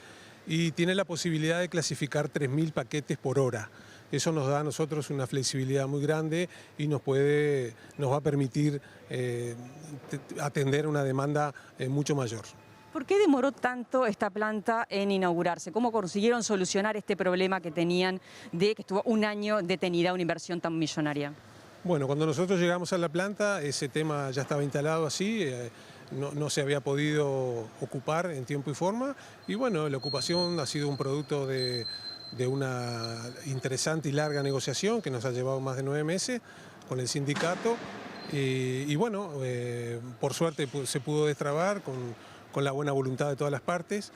y tiene la posibilidad de clasificar 3.000 paquetes por hora. Eso nos da a nosotros una flexibilidad muy grande y nos va a permitir atender una demanda mucho mayor. ¿Por qué demoró tanto esta planta en inaugurarse? ¿Cómo consiguieron solucionar este problema que tenían de que estuvo un año detenida una inversión tan millonaria? Bueno, cuando nosotros llegamos a la planta, ese tema ya estaba instalado así, no se había podido ocupar en tiempo y forma, y bueno, la ocupación ha sido un producto de una interesante y larga negociación que nos ha llevado más de 9 meses con el sindicato, y bueno, por suerte se pudo destrabar con la buena voluntad de todas las partes.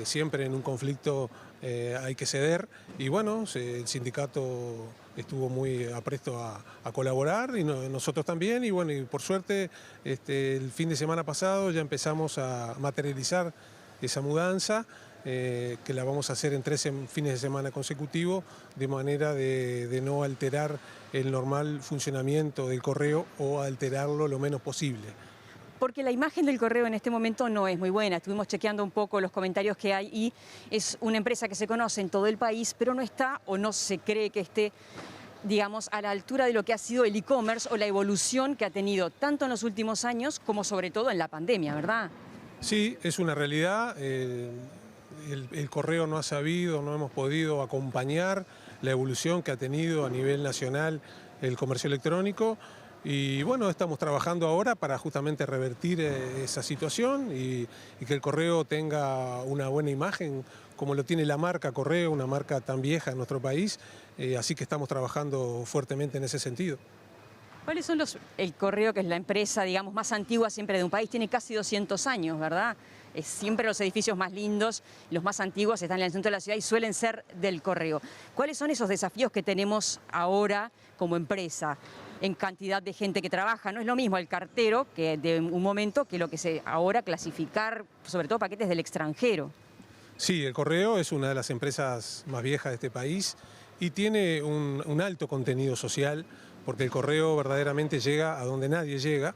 Siempre en un conflicto hay que ceder y bueno, el sindicato estuvo muy apresto a colaborar y nosotros también y bueno, y por suerte el fin de semana pasado ya empezamos a materializar esa mudanza que la vamos a hacer en 13 fines de semana consecutivos de manera de no alterar el normal funcionamiento del correo o alterarlo lo menos posible. Porque la imagen del correo en este momento no es muy buena. Estuvimos chequeando un poco los comentarios que hay y es una empresa que se conoce en todo el país, pero no está o no se cree que esté, digamos, a la altura de lo que ha sido el e-commerce o la evolución que ha tenido tanto en los últimos años como sobre todo en la pandemia, ¿verdad? Sí, es una realidad. El correo no ha sabido, no hemos podido acompañar la evolución que ha tenido a nivel nacional el comercio electrónico. Y bueno, estamos trabajando ahora para justamente revertir esa situación y que el correo tenga una buena imagen, como lo tiene la marca Correo, una marca tan vieja en nuestro país. Así que estamos trabajando fuertemente en ese sentido. ¿Cuáles son el correo, que es la empresa, digamos, más antigua siempre de un país? Tiene casi 200 años, ¿verdad? Es siempre los edificios más lindos, los más antiguos están en el centro de la ciudad y suelen ser del correo. ¿Cuáles son esos desafíos que tenemos ahora como empresa en cantidad de gente que trabaja? No es lo mismo el cartero que de un momento que lo que se ahora clasificar, sobre todo paquetes del extranjero. Sí, el correo es una de las empresas más viejas de este país y tiene un alto contenido social, porque el correo verdaderamente llega a donde nadie llega.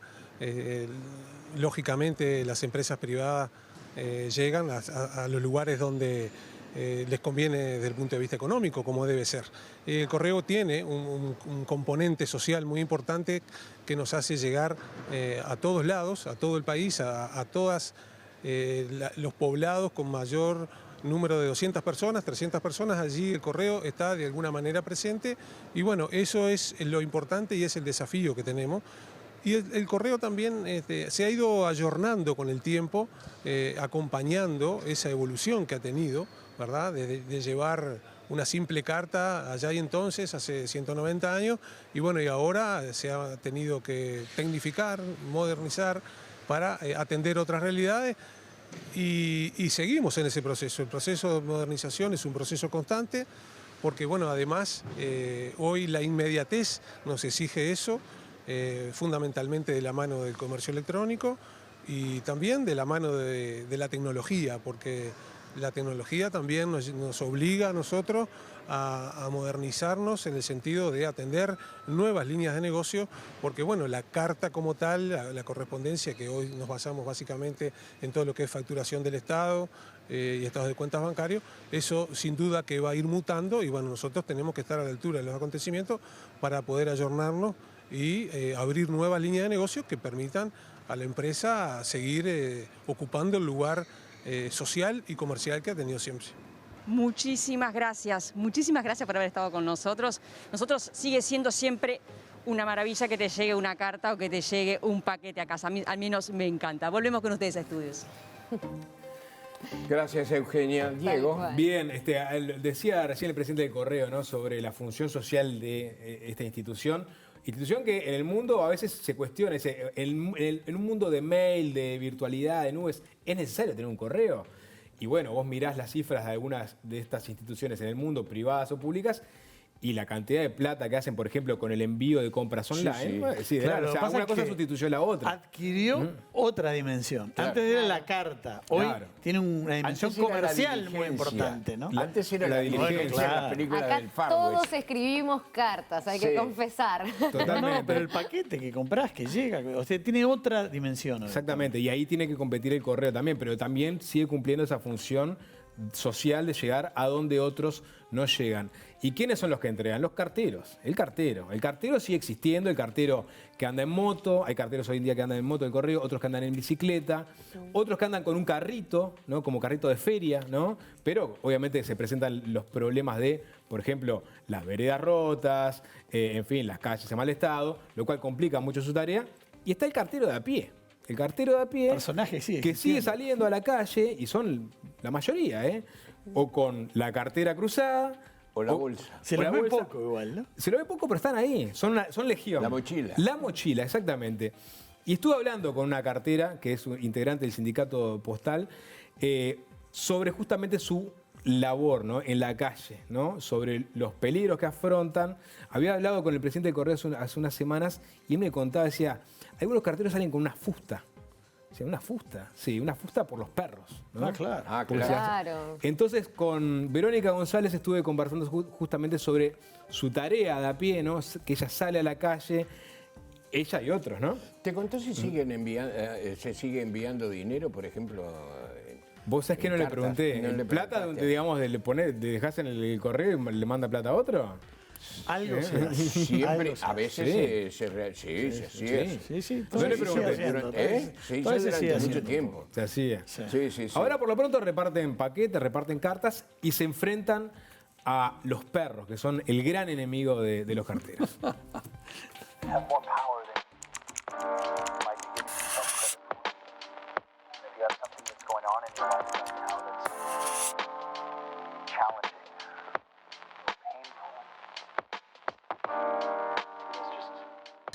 Lógicamente las empresas privadas llegan a los lugares donde les conviene desde el punto de vista económico, como debe ser. El correo tiene un componente social muy importante que nos hace llegar a todos lados, a todo el país, a todos los poblados con mayor número de 200 personas, 300 personas, allí el correo está de alguna manera presente y bueno, eso es lo importante y es el desafío que tenemos. Y el correo también se ha ido ayornando con el tiempo, acompañando esa evolución que ha tenido, ¿verdad? De llevar una simple carta allá y entonces, hace 190 años, y bueno, y ahora se ha tenido que tecnificar, modernizar para atender otras realidades. Y seguimos en ese proceso. El proceso de modernización es un proceso constante porque, bueno, además hoy la inmediatez nos exige eso, fundamentalmente de la mano del comercio electrónico y también de la mano de la tecnología, porque la tecnología también nos obliga a nosotros a modernizarnos en el sentido de atender nuevas líneas de negocio, porque bueno, la carta como tal, la correspondencia, que hoy nos basamos básicamente en todo lo que es facturación del Estado y estados de cuentas bancarios, eso sin duda que va a ir mutando y bueno, nosotros tenemos que estar a la altura de los acontecimientos para poder ayornarnos y abrir nuevas líneas de negocio que permitan a la empresa seguir ocupando el lugar social y comercial que ha tenido siempre. Muchísimas gracias por haber estado con nosotros. Nosotros sigue siendo siempre una maravilla que te llegue una carta o que te llegue un paquete a casa. A mí al menos me encanta. Volvemos con ustedes a estudios. Gracias, Eugenia. Diego. Bien, decía recién el presidente del Correo, ¿no?, sobre la función social de esta institución que en el mundo a veces se cuestiona. En un mundo de mail, de virtualidad, de nubes, ¿es necesario tener un correo? Y bueno, vos mirás las cifras de algunas de estas instituciones en el mundo, privadas o públicas, y la cantidad de plata que hacen, por ejemplo, con el envío de compras online. Sí, claro, o sea, una cosa sustituyó a la otra. Adquirió otra dimensión. Claro. Antes era la carta. Hoy tiene una dimensión Antes era la comercial muy diligencia. importante, ¿no? Antes era la diligencia, claro. las películas Acá del Far todos West. escribimos cartas, hay que Sí. confesar. Totalmente. No, pero el paquete que comprás, que llega, o sea, tiene otra dimensión. Exactamente, y ahí tiene que competir el correo también, pero también sigue cumpliendo esa función social de llegar a donde otros no llegan. ¿Y quiénes son los que entregan? Los carteros. El cartero sigue existiendo, el cartero que anda en moto, hay carteros hoy en día que andan en moto del correo, otros que andan en bicicleta, otros que andan con un carrito, ¿no?, como carrito de feria, ¿no? Pero obviamente se presentan los problemas de, por ejemplo, las veredas rotas, en fin, las calles en mal estado, lo cual complica mucho su tarea. Y está el cartero de a pie. El cartero de a pie, Personaje sigue que sigue existiendo. saliendo a la calle, y son la mayoría, o con la cartera cruzada, O la bolsa. Se o lo la ve bolsa. poco igual, ¿no? Se lo ve poco, pero están ahí, son legión. La mochila. La mochila, exactamente. Y estuve hablando con una cartera, que es un integrante del sindicato postal, sobre justamente su labor, ¿no?, en la calle, ¿no?, sobre los peligros que afrontan. Había hablado con el presidente del Correo hace unas semanas y él me contaba, decía, algunos carteros salen con una fusta. O sea, una fusta, sí, una fusta por los perros, ¿no? Ah, claro. Ah, Porque claro. Claro. entonces, con Verónica González estuve conversando justamente sobre su tarea de a pie, ¿no?, que ella sale a la calle ella y otros, ¿no? ¿Te contó si se sigue enviando dinero, por ejemplo? Vos sabés que no le cartas? pregunté. No le ¿Plata, preguntaste. digamos, de dejás en el correo y le manda plata a otro? Algo se hace. Siempre, Algo se a hace. veces se hacía. Sí, No le todavía se pregunté. sigue haciendo, todavía se- Se hizo todavía se sigue durante mucho haciendo. tiempo. Se hacía. Sí. Ahora por lo pronto reparten paquetes, reparten cartas y se enfrentan a los perros, que son el gran enemigo de los carteros. have more power than you might be giving yourself credit for. If you have something that's going on in your life right now that's challenging or painful, it's just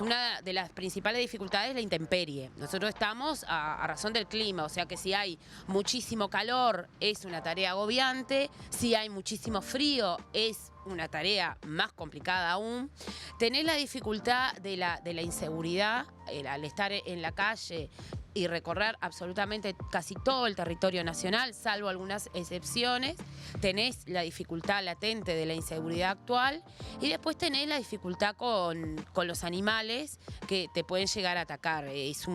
Una de las principales dificultades es la intemperie. Nosotros estamos a razón del clima, o sea que si hay muchísimo calor es una tarea agobiante, si hay muchísimo frío es una tarea más complicada aún. Tenés la dificultad de la inseguridad, al estar en la calle y recorrer absolutamente casi todo el territorio nacional, salvo algunas excepciones. Tenés la dificultad latente de la inseguridad actual y después tenés la dificultad con los animales que te pueden llegar a atacar. Es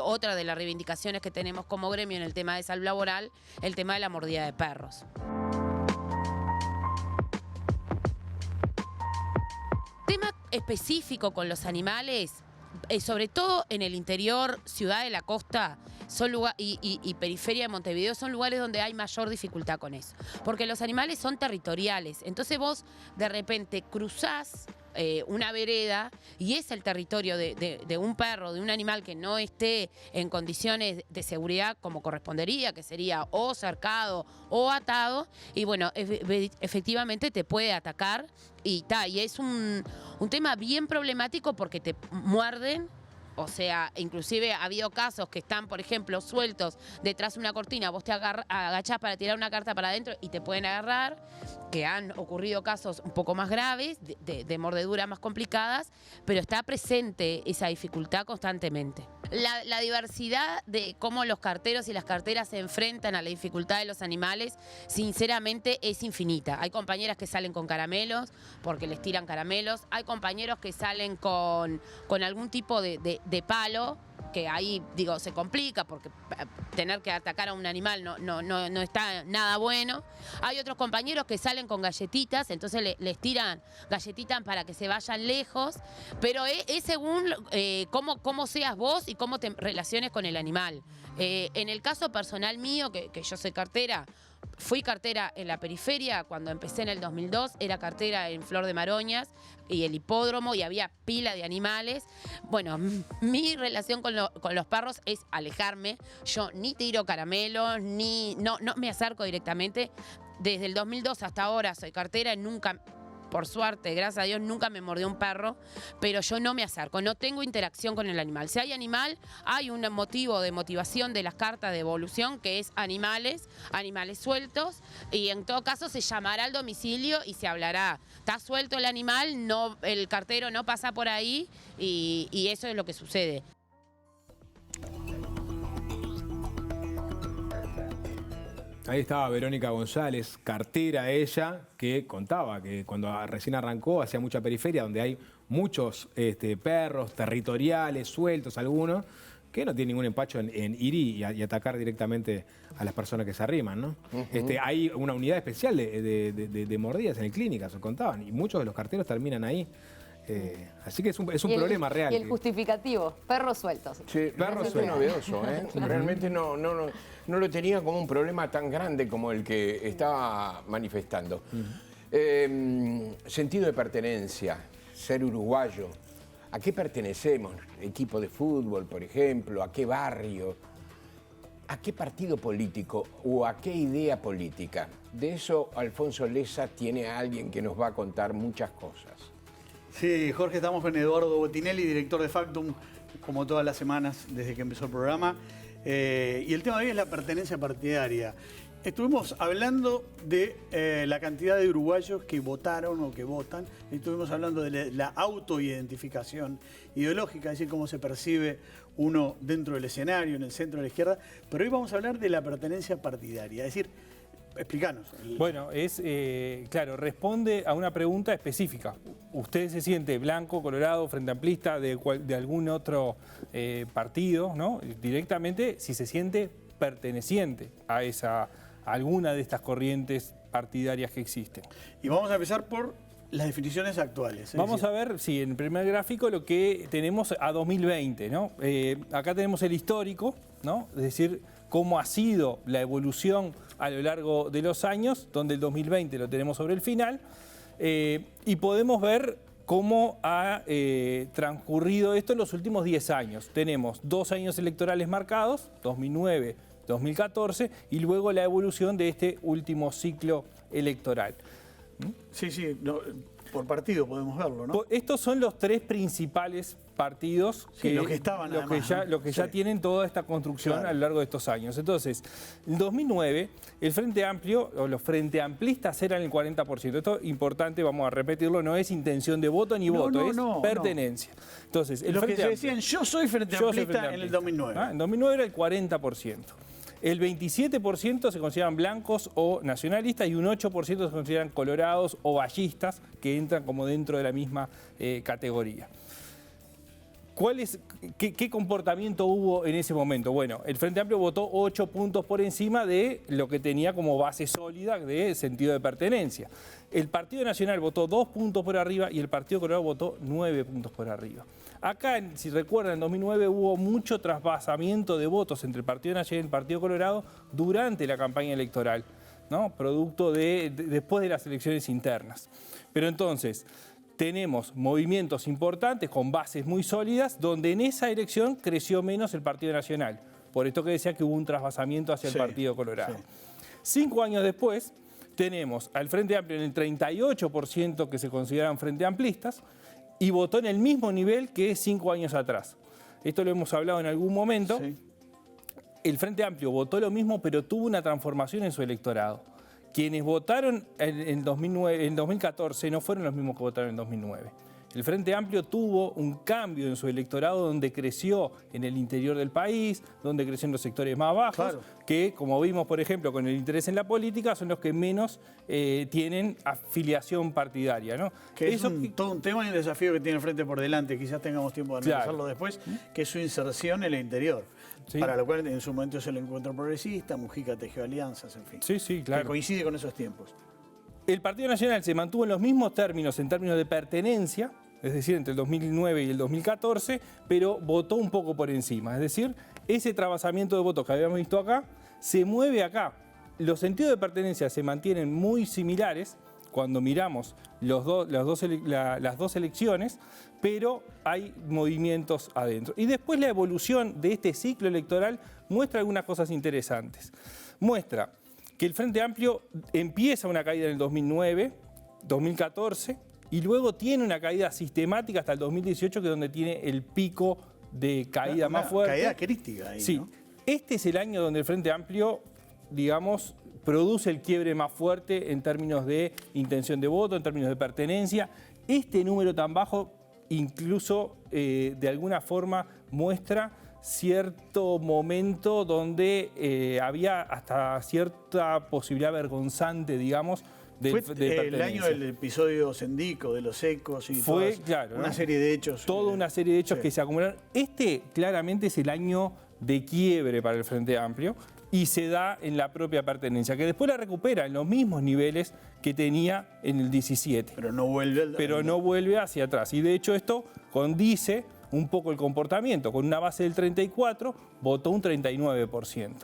otra de las reivindicaciones que tenemos como gremio en el tema de salud laboral, el tema de la mordida de perros. Tema específico con los animales, sobre todo en el interior, ciudad de la costa y periferia de Montevideo, son lugares donde hay mayor dificultad con eso. Porque los animales son territoriales. Entonces vos de repente cruzás una vereda y es el territorio de un perro, de un animal que no esté en condiciones de seguridad como correspondería, que sería o cercado o atado, y bueno, efectivamente te puede atacar y es un tema bien problemático porque te muerden. O sea, inclusive ha habido casos que están, por ejemplo, sueltos detrás de una cortina, vos te agachás para tirar una carta para adentro y te pueden agarrar, que han ocurrido casos un poco más graves, de mordeduras más complicadas, pero está presente esa dificultad constantemente. La diversidad de cómo los carteros y las carteras se enfrentan a la dificultad de los animales, sinceramente es infinita. Hay compañeras que salen con caramelos, porque les tiran caramelos. Hay compañeros que salen con algún tipo de palo, que ahí, digo, se complica porque tener que atacar a un animal no está nada bueno. Hay otros compañeros que salen con galletitas, entonces les tiran galletitas para que se vayan lejos, pero es según cómo seas vos y cómo te relaciones con el animal. En el caso personal mío, que yo soy cartera, fui cartera en la periferia cuando empecé en el 2002, era cartera en Flor de Maroñas y el hipódromo y había pila de animales. Bueno, mi relación con los perros es alejarme. Yo ni tiro caramelos, no me acerco directamente. Desde el 2002 hasta ahora soy cartera y nunca, por suerte, gracias a Dios, nunca me mordió un perro, pero yo no me acerco, no tengo interacción con el animal. Si hay animal, hay un motivo de motivación de las cartas de evolución, que es animales sueltos, y en todo caso se llamará al domicilio y se hablará. Está suelto el animal, no, el cartero no pasa por ahí, y eso es lo que sucede. Ahí estaba Verónica González, cartera ella, que contaba que cuando recién arrancó hacía mucha periferia, donde hay muchos perros territoriales, sueltos algunos, que no tienen ningún empacho en ir y atacar directamente a las personas que se arriman, ¿no? Hay una unidad especial de mordidas en el clínica, se contaban, y muchos de los carteros terminan ahí. Así que es un problema real. Y el justificativo, perros sueltos. Sí, perros es sueltos. novedoso, ¿eh? Realmente no lo tenía como un problema tan grande como el que estaba manifestando. Sentido de pertenencia, ser uruguayo. ¿A qué pertenecemos? ¿Equipo de fútbol, por ejemplo? ¿A qué barrio? ¿A qué partido político o a qué idea política? De eso Alfonso Lessa tiene a alguien que nos va a contar muchas cosas. Sí, Jorge, estamos con Eduardo Botinelli, director de Factum, como todas las semanas desde que empezó el programa. Y el tema de hoy es la pertenencia partidaria. Estuvimos hablando de la cantidad de uruguayos que votaron o que votan. Estuvimos hablando de la autoidentificación ideológica, es decir, cómo se percibe uno dentro del escenario, en el centro de la izquierda. Pero hoy vamos a hablar de la pertenencia partidaria. Es decir, Explícanos. Bueno, claro, responde a una pregunta específica. ¿Usted se siente blanco, colorado, frente amplista de algún otro partido, ¿no? Directamente, si se siente perteneciente a alguna de estas corrientes partidarias que existen. Y vamos a empezar por las definiciones actuales. Vamos a ver, sí, en el primer gráfico lo que tenemos a 2020, ¿no? Acá tenemos el histórico, ¿no? Es decir, cómo ha sido la evolución a lo largo de los años, donde el 2020 lo tenemos sobre el final, y podemos ver cómo ha transcurrido esto en los últimos 10 años. Tenemos 2 años electorales marcados, 2009, 2014, y luego la evolución de este último ciclo electoral. Sí, por partido podemos verlo, ¿no? Estos son los 3 principales partidos los que estaban ya tienen toda esta construcción a lo largo de estos años. Entonces, en 2009, el Frente Amplio, o los Frente Amplistas eran el 40%. Esto es importante, vamos a repetirlo, no es intención de voto ni voto, es pertenencia. Entonces, los que se decían, yo soy Frente Amplista en el 2009. En 2009 era el 40%. El 27% se consideran blancos o nacionalistas y un 8% se consideran colorados o vallistas, que entran como dentro de la misma categoría. ¿Qué comportamiento hubo en ese momento? Bueno, el Frente Amplio votó 8 puntos por encima de lo que tenía como base sólida de sentido de pertenencia. El Partido Nacional votó 2 puntos por arriba y el Partido Colorado votó 9 puntos por arriba. Acá, si recuerdan, en 2009 hubo mucho trasvasamiento de votos entre el Partido Nacional y el Partido Colorado durante la campaña electoral, ¿no? Producto después de las elecciones internas. Pero entonces, tenemos movimientos importantes con bases muy sólidas, donde en esa elección creció menos el Partido Nacional. Por esto que decía que hubo un trasvasamiento hacia el Partido Colorado. 5 años después, tenemos al Frente Amplio en el 38% que se consideran frente amplistas, y votó en el mismo nivel que 5 años atrás. Esto lo hemos hablado en algún momento. Sí. El Frente Amplio votó lo mismo, pero tuvo una transformación en su electorado. Quienes votaron en 2014 no fueron los mismos que votaron en 2009. El Frente Amplio tuvo un cambio en su electorado donde creció en el interior del país, donde creció en los sectores más bajos, que, como vimos, por ejemplo, con el interés en la política, son los que menos tienen afiliación partidaria, ¿no? Que es todo un tema y un desafío que tiene el Frente por delante, quizás tengamos tiempo de analizarlo después, que es su inserción en el interior. Sí. Para lo cual en su momento es el Encuentro Progresista, Mujica tejió alianzas, en fin. Sí, claro. Que coincide con esos tiempos. El Partido Nacional se mantuvo en los mismos términos en términos de pertenencia, es decir, entre el 2009 y el 2014, pero votó un poco por encima. Es decir, ese trasvasamiento de votos que habíamos visto acá se mueve acá. Los sentidos de pertenencia se mantienen muy similares cuando miramos las dos elecciones, pero hay movimientos adentro. Y después la evolución de este ciclo electoral muestra algunas cosas interesantes. Muestra que el Frente Amplio empieza una caída en el 2009, 2014, y luego tiene una caída sistemática hasta el 2018, que es donde tiene el pico de caída más fuerte. Caída crítica ahí, sí, ¿no? Este es el año donde el Frente Amplio, digamos, produce el quiebre más fuerte en términos de intención de voto, en términos de pertenencia. Este número tan bajo incluso de alguna forma muestra cierto momento donde había hasta cierta posibilidad vergonzante, digamos, de el año del episodio Sendico, de los ecos y una serie de hechos. Toda una serie de hechos que se acumularon. Este claramente es el año de quiebre para el Frente Amplio y se da en la propia pertenencia, que después la recupera en los mismos niveles que tenía en el 17. Pero no vuelve hacia atrás. Y de hecho esto condice un poco el comportamiento. Con una base del 34, votó un 39%.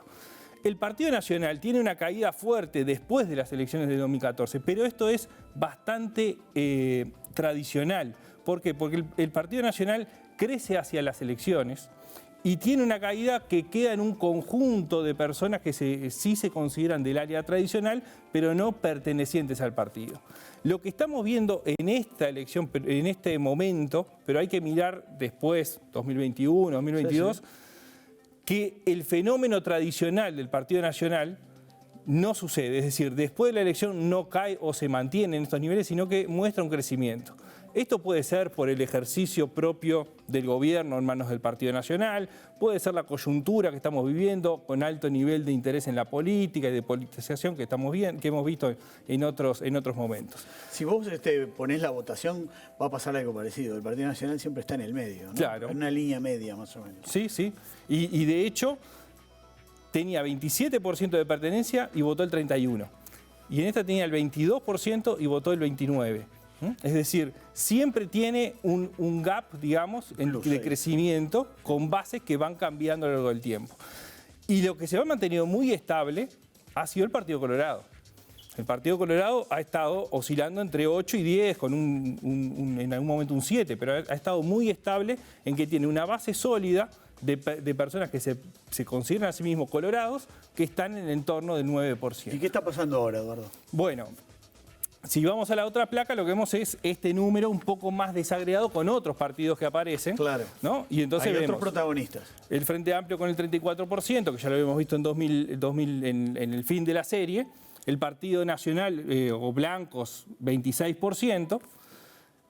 El Partido Nacional tiene una caída fuerte después de las elecciones de 2014, pero esto es bastante tradicional. ¿Por qué? Porque el Partido Nacional crece hacia las elecciones y tiene una caída que queda en un conjunto de personas que sí se consideran del área tradicional, pero no pertenecientes al partido. Lo que estamos viendo en esta elección, en este momento, pero hay que mirar después, 2021, 2022, que el fenómeno tradicional del Partido Nacional no sucede. Es decir, después de la elección no cae o se mantiene en estos niveles, sino que muestra un crecimiento. Esto puede ser por el ejercicio propio del gobierno en manos del Partido Nacional, puede ser la coyuntura que estamos viviendo con alto nivel de interés en la política y de politización que hemos visto en otros momentos. Si vos ponés la votación, va a pasar algo parecido. El Partido Nacional siempre está en el medio, ¿no? Claro. En una línea media, más o menos. Sí, sí. Y de hecho, tenía 27% de pertenencia y votó el 31%. Y en esta tenía el 22% y votó el 29%. Es decir, siempre tiene un gap, digamos, de crecimiento con bases que van cambiando a lo largo del tiempo. Y lo que se ha mantenido muy estable ha sido el Partido Colorado. El Partido Colorado ha estado oscilando entre 8 y 10, con en algún momento un 7, pero ha estado muy estable en que tiene una base sólida de personas que se consideran a sí mismos colorados, que están en el entorno del 9%. ¿Y qué está pasando ahora, Eduardo? Bueno, si vamos a la otra placa, lo que vemos es este número un poco más desagregado con otros partidos que aparecen. Claro. ¿No? Y entonces hay vemos otros protagonistas. el Frente Amplio con el 34%, que ya lo habíamos visto en el fin de la serie. El Partido Nacional, o blancos, 26%.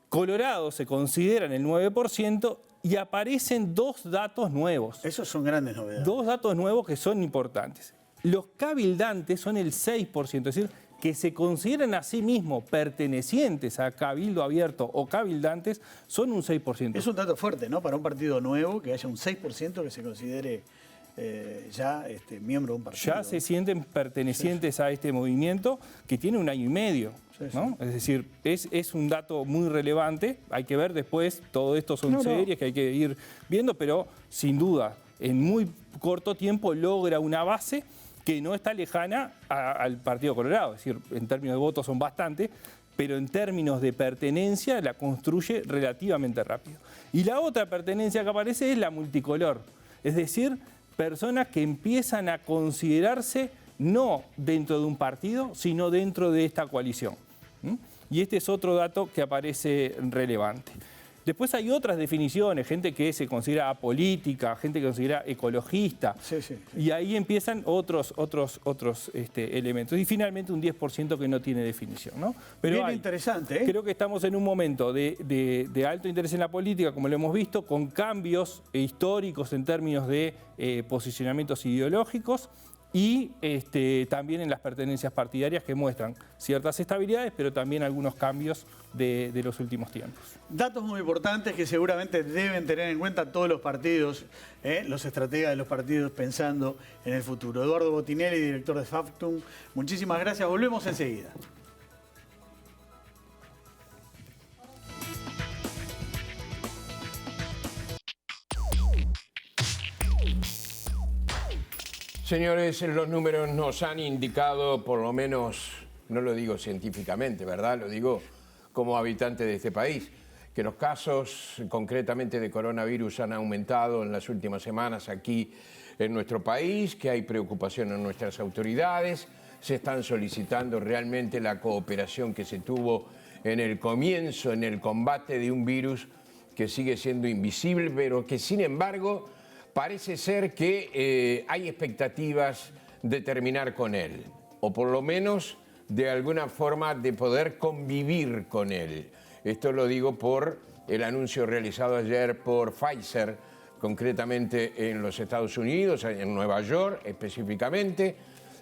Colorado se considera en el 9%. Y aparecen dos datos nuevos. Esos son grandes novedades. Dos datos nuevos que son importantes. Los cabildantes son el 6%, es decir, que se consideran a sí mismos pertenecientes a Cabildo Abierto o cabildantes, son un 6%. Es un dato fuerte, ¿no? Para un partido nuevo, que haya un 6% que se considere ya miembro de un partido. Ya se sienten pertenecientes a este movimiento que tiene 1 año y medio. ¿No? Es decir, es un dato muy relevante. Hay que ver después, todo esto son series que hay que ir viendo, pero sin duda, en muy corto tiempo logra una base que no está lejana al Partido Colorado. Es decir, en términos de votos son bastantes, pero en términos de pertenencia la construye relativamente rápido. Y la otra pertenencia que aparece es la multicolor. Es decir, personas que empiezan a considerarse no dentro de un partido, sino dentro de esta coalición. Y este es otro dato que aparece relevante. Después hay otras definiciones, gente que se considera apolítica, gente que se considera ecologista, y ahí empiezan otros elementos. Y finalmente un 10% que no tiene definición, ¿no? Pero bien interesante, ¿eh? Creo que estamos en un momento de alto interés en la política, como lo hemos visto, con cambios históricos en términos de posicionamientos ideológicos, y también en las pertenencias partidarias que muestran ciertas estabilidades, pero también algunos cambios de los últimos tiempos. Datos muy importantes que seguramente deben tener en cuenta todos los partidos, los estrategas de los partidos pensando en el futuro. Eduardo Botinelli, director de Factum, muchísimas gracias. Volvemos enseguida. Señores, los números nos han indicado, por lo menos, no lo digo científicamente, ¿verdad? Lo digo como habitante de este país, que los casos concretamente de coronavirus han aumentado en las últimas semanas aquí en nuestro país, que hay preocupación en nuestras autoridades, se están solicitando realmente la cooperación que se tuvo en el comienzo, en el combate de un virus que sigue siendo invisible, pero que sin embargo parece ser que hay expectativas de terminar con él, o por lo menos de alguna forma de poder convivir con él. Esto lo digo por el anuncio realizado ayer por Pfizer, concretamente en los Estados Unidos, en Nueva York específicamente,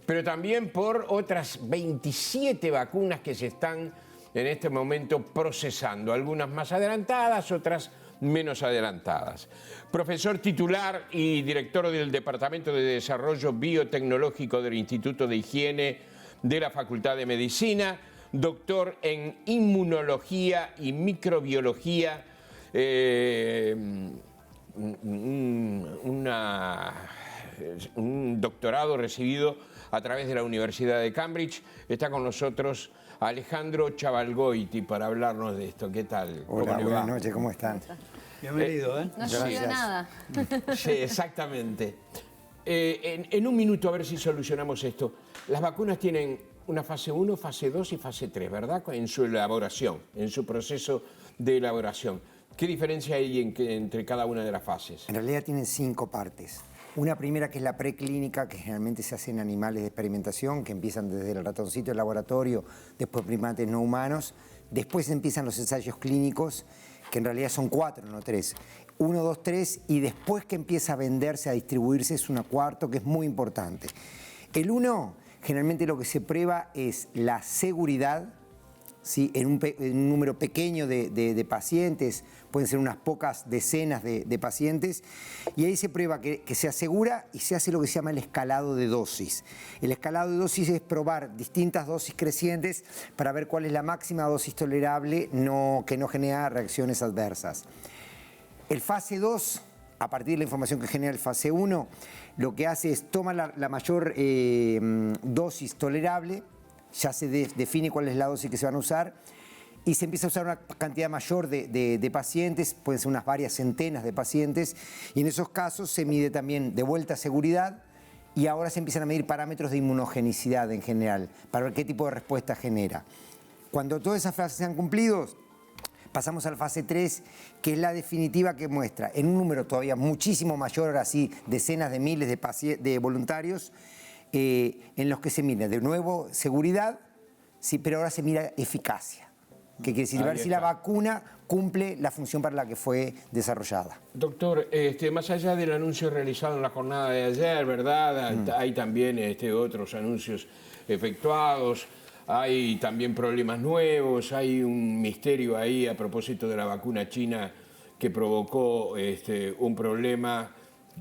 pero también por otras 27 vacunas que se están en este momento procesando, algunas más adelantadas, otras menos adelantadas. Profesor titular y director del Departamento de Desarrollo Biotecnológico del Instituto de Higiene de la Facultad de Medicina, doctor en Inmunología y Microbiología, un doctorado recibido a través de la Universidad de Cambridge. Está con nosotros Alejandro Chavalgoiti para hablarnos de esto. ¿Qué tal? Hola, buenas noches, ¿cómo están? Bienvenido, ¿eh? No ha sucedido nada. Sí, exactamente. En un minuto a ver si solucionamos esto. Las vacunas tienen una fase 1, fase 2 y fase 3, ¿verdad? En su elaboración, en su proceso de elaboración. ¿Qué diferencia hay entre cada una de las fases? En realidad tienen 5 partes. Una primera que es la preclínica, que generalmente se hace en animales de experimentación, que empiezan desde el ratoncito del laboratorio, después primates no humanos, después empiezan los ensayos clínicos, que en realidad son 4, no 3. 1, 2, 3, y después que empieza a venderse, a distribuirse, es una cuarta, que es muy importante. El 1, generalmente lo que se prueba es la seguridad, ¿sí? en un número pequeño de pacientes, pueden ser unas pocas decenas de pacientes, y ahí se prueba que se asegura y se hace lo que se llama el escalado de dosis. El escalado de dosis es probar distintas dosis crecientes para ver cuál es la máxima dosis tolerable que no genera reacciones adversas. El fase 2, a partir de la información que genera el fase 1, lo que hace es toma la mayor dosis tolerable, ya se define cuál es la dosis que se van a usar, y se empieza a usar una cantidad mayor de pacientes, pueden ser unas varias centenas de pacientes, y en esos casos se mide también de vuelta seguridad, y ahora se empiezan a medir parámetros de inmunogenicidad en general, para ver qué tipo de respuesta genera. Cuando todas esas fases se han cumplido, pasamos a la fase 3, que es la definitiva, que muestra en un número todavía muchísimo mayor, así decenas de miles de voluntarios, en los que se mide de nuevo seguridad, sí, pero ahora se mira eficacia. Que quiere decir ver si la vacuna cumple la función para la que fue desarrollada. Doctor, más allá del anuncio realizado en la jornada de ayer, ¿verdad? Hay también otros anuncios efectuados. Hay también problemas nuevos, hay un misterio ahí a propósito de la vacuna china que provocó un problema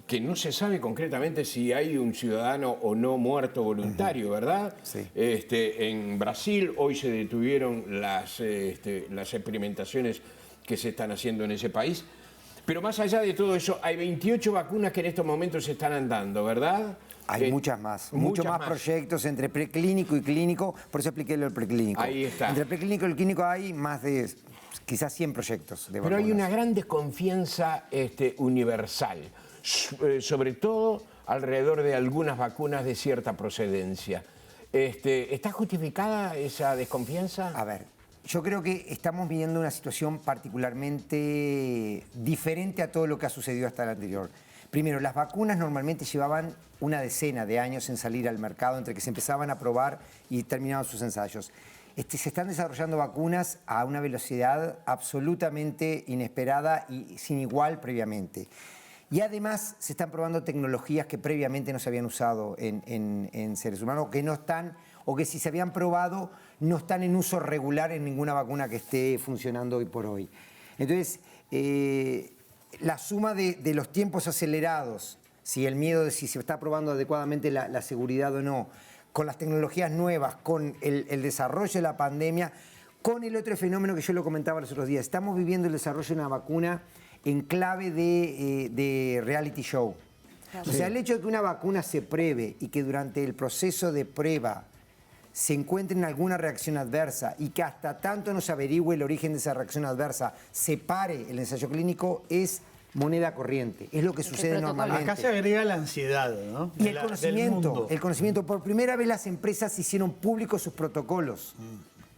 que no se sabe concretamente si hay un ciudadano o no muerto voluntario, ¿verdad? Sí. En Brasil hoy se detuvieron las experimentaciones que se están haciendo en ese país. Pero más allá de todo eso, hay 28 vacunas que en estos momentos se están andando, ¿verdad? Hay muchas más, muchos más proyectos entre preclínico y clínico, por eso expliqué lo del preclínico. Ahí está. Entre el preclínico y el clínico hay más de quizás 100 proyectos de vacunas. Pero hay una gran desconfianza universal, sobre todo alrededor de algunas vacunas de cierta procedencia. ¿Está justificada esa desconfianza? A ver, yo creo que estamos viviendo una situación particularmente diferente a todo lo que ha sucedido hasta el anterior. Primero, las vacunas normalmente llevaban una decena de años en salir al mercado, entre que se empezaban a probar y terminaban sus ensayos. Se están desarrollando vacunas a una velocidad absolutamente inesperada y sin igual previamente. Y además se están probando tecnologías que previamente no se habían usado en seres humanos, que no están, o que si se habían probado, no están en uso regular en ninguna vacuna que esté funcionando hoy por hoy. Entonces, la suma de los tiempos acelerados, si el miedo de si se está probando adecuadamente la seguridad o no, con las tecnologías nuevas, con el desarrollo de la pandemia, con el otro fenómeno que yo lo comentaba los otros días. Estamos viviendo el desarrollo de una vacuna en clave de reality show. Claro. O sea, el hecho de que una vacuna se pruebe y que durante el proceso de prueba se encuentre en alguna reacción adversa y que hasta tanto no se averigüe el origen de esa reacción adversa, se pare el ensayo clínico, es moneda corriente. Es lo que sucede normalmente. Acá se agrega la ansiedad, ¿no? Y el conocimiento. Por primera vez las empresas hicieron públicos sus protocolos.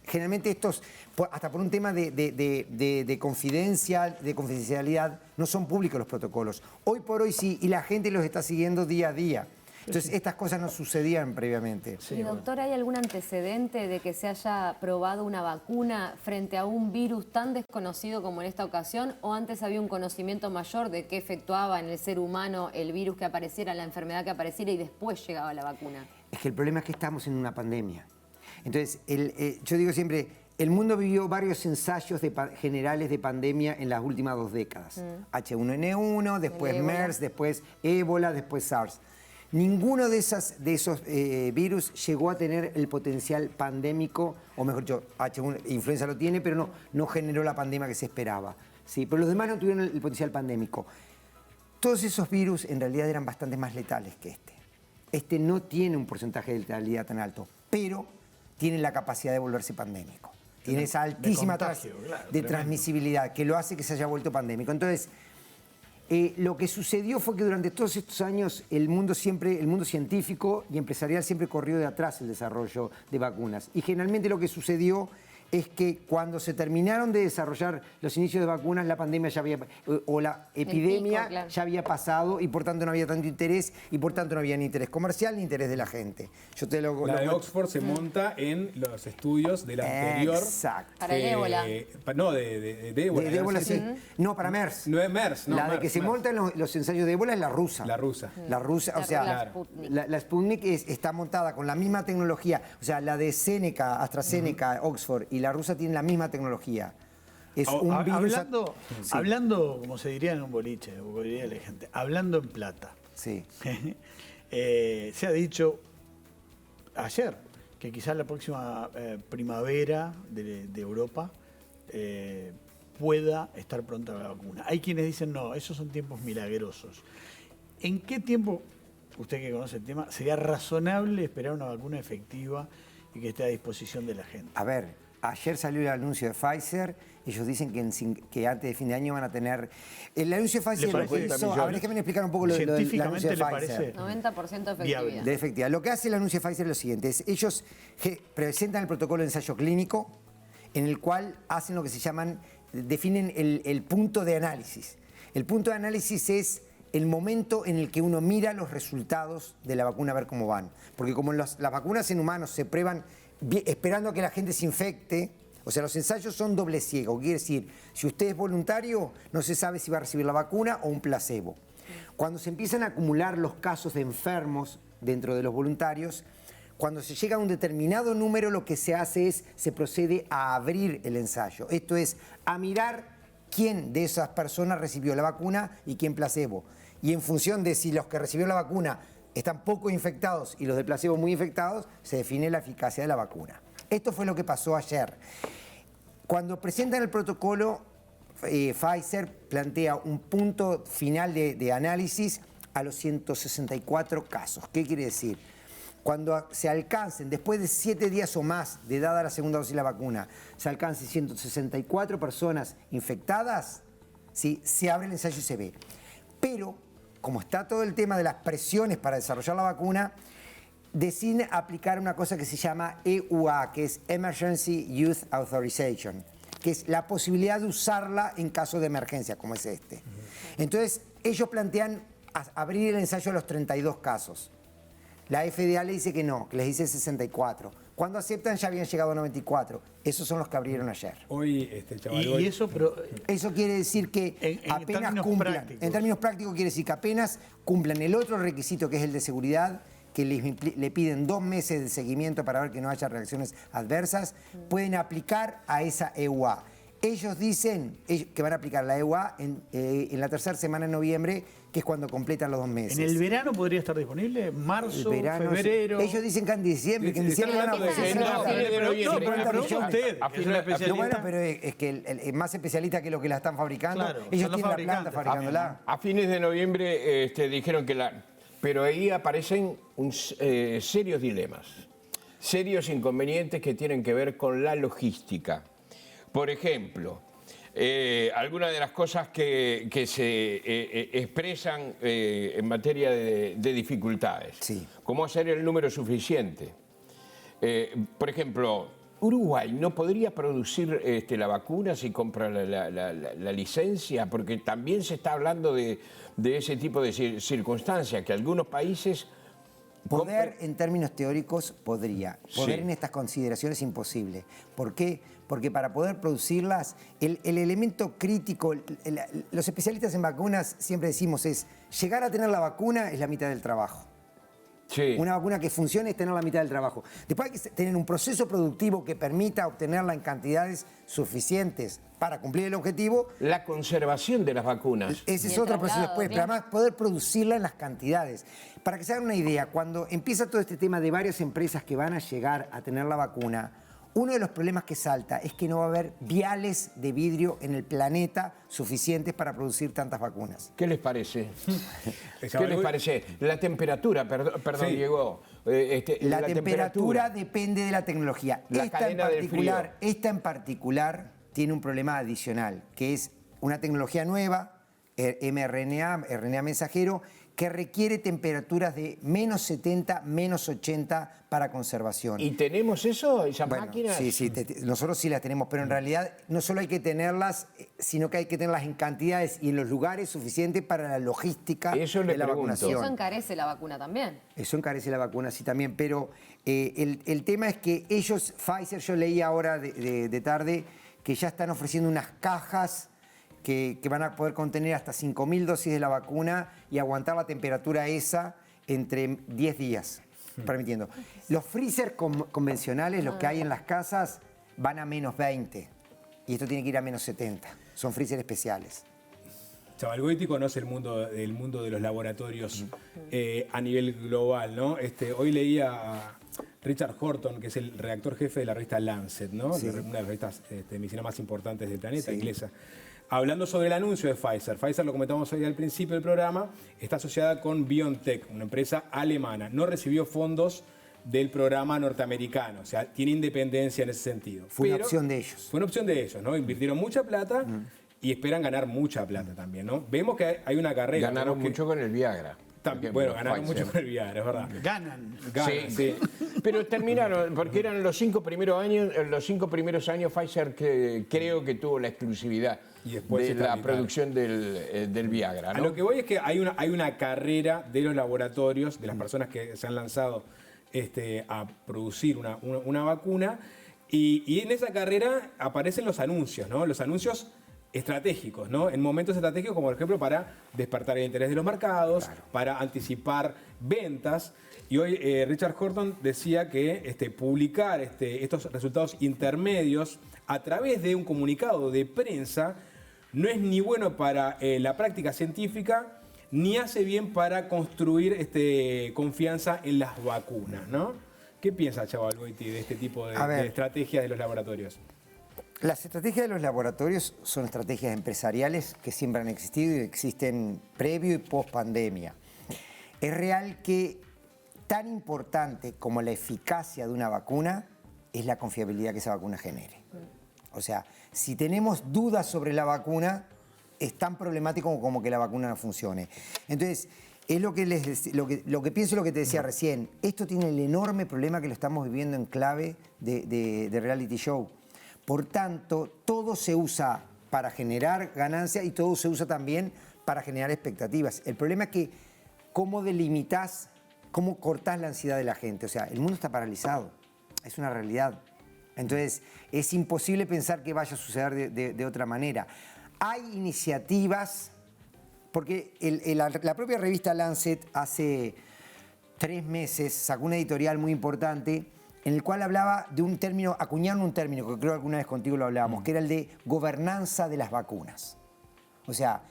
Generalmente estos, hasta por un tema de confidencialidad, no son públicos los protocolos. Hoy por hoy sí, y la gente los está siguiendo día a día. Entonces, estas cosas no sucedían previamente. Sí, y doctor, ¿hay algún antecedente de que se haya probado una vacuna frente a un virus tan desconocido como en esta ocasión? ¿O antes había un conocimiento mayor de qué efectuaba en el ser humano el virus que apareciera, la enfermedad que apareciera y después llegaba la vacuna? Es que el problema es que estamos en una pandemia. Entonces, yo digo siempre, el mundo vivió varios ensayos generales de pandemia en las últimas 2 décadas. H1N1, después MERS, después ébola, después SARS. Ninguno de esos virus llegó a tener el potencial pandémico, o mejor dicho, influenza lo tiene, pero no generó la pandemia que se esperaba. ¿Sí? Pero los demás no tuvieron el potencial pandémico. Todos esos virus en realidad eran bastante más letales que este. Este no tiene un porcentaje de letalidad tan alto, pero tiene la capacidad de volverse pandémico. Tiene esa altísima tasa de transmisibilidad que lo hace que se haya vuelto pandémico. Entonces, lo que sucedió fue que durante todos estos años el mundo científico y empresarial siempre corrió de atrás el desarrollo de vacunas. Y generalmente lo que sucedió es que cuando se terminaron de desarrollar los inicios de vacunas, la pandemia ya había, o la epidemia pico, claro. ya había pasado y por tanto no había tanto interés y por tanto no había ni interés comercial ni interés de la gente. Yo te lo La de Oxford se monta en los estudios del anterior. Exacto. Para el ébola. No, de ébola. De ébola sí. No, para MERS. No es MERS, no. La de MERS, que se MERS. montan los ensayos de ébola es la rusa. La rusa. La rusa, La o sea, la Sputnik. la Sputnik está montada con la misma tecnología. O sea, la de Seneca, AstraZeneca, Oxford y la rusa tienen la misma tecnología. Es un virus. Hablando, como se diría en un boliche, como diría la gente, hablando en plata. Sí. Se ha dicho ayer que quizás la próxima primavera de Europa pueda estar pronta la vacuna. Hay quienes dicen, no, esos son tiempos milagrosos. ¿En qué tiempo, usted que conoce el tema, sería razonable esperar una vacuna efectiva y que esté a disposición de la gente? A ver, ayer salió el anuncio de Pfizer. Ellos dicen que antes de fin de año van a tener... El anuncio de Pfizer lo que hizo... A ver, déjame explicar un poco lo del anuncio de Pfizer. 90% de Viable. efectividad. De efectividad. Lo que hace el anuncio de Pfizer es lo siguiente. Ellos presentan el protocolo de ensayo clínico en el cual hacen lo que se llaman... Definen el punto de análisis. El punto de análisis es el momento en el que uno mira los resultados de la vacuna a ver cómo van. Porque como las vacunas en humanos se prueban esperando a que la gente se infecte, o sea, los ensayos son doble ciego. Quiere decir, si usted es voluntario, no se sabe si va a recibir la vacuna o un placebo. Cuando se empiezan a acumular los casos de enfermos dentro de los voluntarios, cuando se llega a un determinado número, lo que se hace es, se procede a abrir el ensayo. Esto es, a mirar quién de esas personas recibió la vacuna y quién placebo. Y en función de si los que recibieron la vacuna están poco infectados y los de placebo muy infectados, se define la eficacia de la vacuna. Esto fue lo que pasó ayer. Cuando presentan el protocolo, Pfizer plantea un punto final de análisis a los 164 casos. ¿Qué quiere decir? Cuando se alcancen, después de 7 días o más de dada la segunda dosis de la vacuna, se alcancen 164 personas infectadas, ¿sí? Se abre el ensayo y se ve. Pero, como está todo el tema de las presiones para desarrollar la vacuna, deciden aplicar una cosa que se llama EUA, que es Emergency Use Authorization, que es la posibilidad de usarla en caso de emergencia, como es este. Entonces, ellos plantean abrir el ensayo a los 32 casos. La FDA le dice que no, que les dice 64. Cuando aceptan ya habían llegado a 94. Esos son los que abrieron ayer. Hoy, chaval, Y eso, pero Eso quiere decir que en apenas términos cumplan. prácticos. En términos prácticos quiere decir que apenas cumplan el otro requisito que es el de seguridad, que le piden 2 meses de seguimiento para ver que no haya reacciones adversas, pueden aplicar a esa EUA. Ellos dicen que van a aplicar la EUA en la tercera semana de noviembre, que es cuando completan los 2 meses. ¿en el verano podría estar disponible? ¿Marzo, El verano, febrero? Ellos dicen que en diciembre, que en diciembre van a hablando de procesar. no, fines de noviembre. No, pero le pregunto a usted, A que es fin un de- especialista. No, bueno, pero es que el más especialista que lo que la están fabricando, Claro, ellos son los tienen la planta fabricantes. fabricándola. A fines de noviembre dijeron que la... Pero ahí aparecen serios dilemas, serios inconvenientes que tienen que ver con la logística. Por ejemplo, algunas de las cosas que se expresan en materia de dificultades, Sí. cómo hacer el número suficiente. Por ejemplo, Uruguay no podría producir la vacuna si compra la licencia, porque también se está hablando de ese tipo de circunstancias, que algunos países... Poder, en términos teóricos, podría. Poder Sí. en estas consideraciones imposible. ¿Por qué? Porque para poder producirlas, el elemento crítico, los especialistas en vacunas siempre decimos es, llegar a tener la vacuna es la mitad del trabajo. Sí. Una vacuna que funcione es tener la mitad del trabajo. Después hay que tener un proceso productivo que permita obtenerla en cantidades suficientes para cumplir el objetivo. La conservación de las vacunas. Ese Y es el otro proceso traslado, después, pero claro. además poder producirla en las cantidades. Para que se hagan una idea, cuando empieza todo este tema de varias empresas que van a llegar a tener la vacuna, uno de los problemas que salta es que no va a haber viales de vidrio en el planeta suficientes para producir tantas vacunas. ¿Qué les parece? ¿Qué Chaval, les parece? La temperatura, perdón Sí. Diego. La temperatura depende de la tecnología. La cadena del Esta en particular tiene un problema adicional, que es una tecnología nueva, RNA mensajero, que requiere temperaturas de menos 70, menos 80 para conservación. ¿Y tenemos eso, esas Bueno, máquinas? sí, nosotros sí las tenemos, pero en realidad no solo hay que tenerlas, sino que hay que tenerlas en cantidades y en los lugares suficientes para la logística Eso le de la pregunto. vacunación. Eso encarece la vacuna también. Eso encarece la vacuna, sí, también, pero el tema es que ellos, Pfizer, yo leí ahora de tarde, que ya están ofreciendo unas cajas que van a poder contener hasta 5.000 dosis de la vacuna y aguantar la temperatura esa entre 10 días, permitiendo. Los freezer convencionales, los que hay en las casas, van a menos 20 y esto tiene que ir a menos 70. Son freezer especiales. Chavalgoiti conoce el mundo de los laboratorios a nivel global, ¿no? Hoy leía a Richard Horton, que es el redactor jefe de la revista Lancet, ¿no? Sí. Una de las revistas de medicina más importantes del planeta, Sí. inglesa. Hablando sobre el anuncio de Pfizer. Pfizer, lo comentamos hoy al principio del programa, está asociada con BioNTech, una empresa alemana. No recibió fondos del programa norteamericano, o sea, tiene independencia en ese sentido. Fue una Pero opción de ellos. Fue una opción de ellos, ¿no? Invirtieron mucha plata y esperan ganar mucha plata también, ¿no? Vemos que hay una carrera. Ganaron vemos que- mucho con el Viagra. Bueno, ganaron Pfizer. mucho con el Viagra, es verdad. Ganan. Ganan, Sí. Pero terminaron, porque eran los 5 primeros años Pfizer que creo que tuvo la exclusividad Y después de se la tramitaron. producción del Viagra, A ¿no? lo que voy es que hay una carrera de los laboratorios, de las personas que se han lanzado a producir una vacuna, y en esa carrera aparecen los anuncios, ¿no? Los anuncios estratégicos, ¿no? En momentos estratégicos, como por ejemplo para despertar el interés de los mercados, para anticipar ventas. Y hoy Richard Horton decía que publicar estos resultados intermedios a través de un comunicado de prensa no es ni bueno para la práctica científica, ni hace bien para construir confianza en las vacunas, ¿no? ¿Qué piensa Chavalgoiti de este tipo A ver. de estrategias de los laboratorios? Las estrategias de los laboratorios son estrategias empresariales que siempre han existido y existen previo y post pandemia. Es real que tan importante como la eficacia de una vacuna es la confiabilidad que esa vacuna genere. O sea, si tenemos dudas sobre la vacuna, es tan problemático como que la vacuna no funcione. Entonces, es lo que pienso, lo que te decía recién. Esto tiene el enorme problema que lo estamos viviendo en clave de reality show. Por tanto, todo se usa para generar ganancias y todo se usa también para generar expectativas. El problema es que cómo delimitas, cómo cortás la ansiedad de la gente. O sea, el mundo está paralizado, es una realidad. Entonces, es imposible pensar que vaya a suceder de otra manera. Hay iniciativas, porque la propia revista Lancet hace 3 meses sacó una editorial muy importante en el cual hablaba de un término, acuñaron un término, que creo que alguna vez contigo lo hablábamos, que era el de gobernanza de las vacunas. O sea,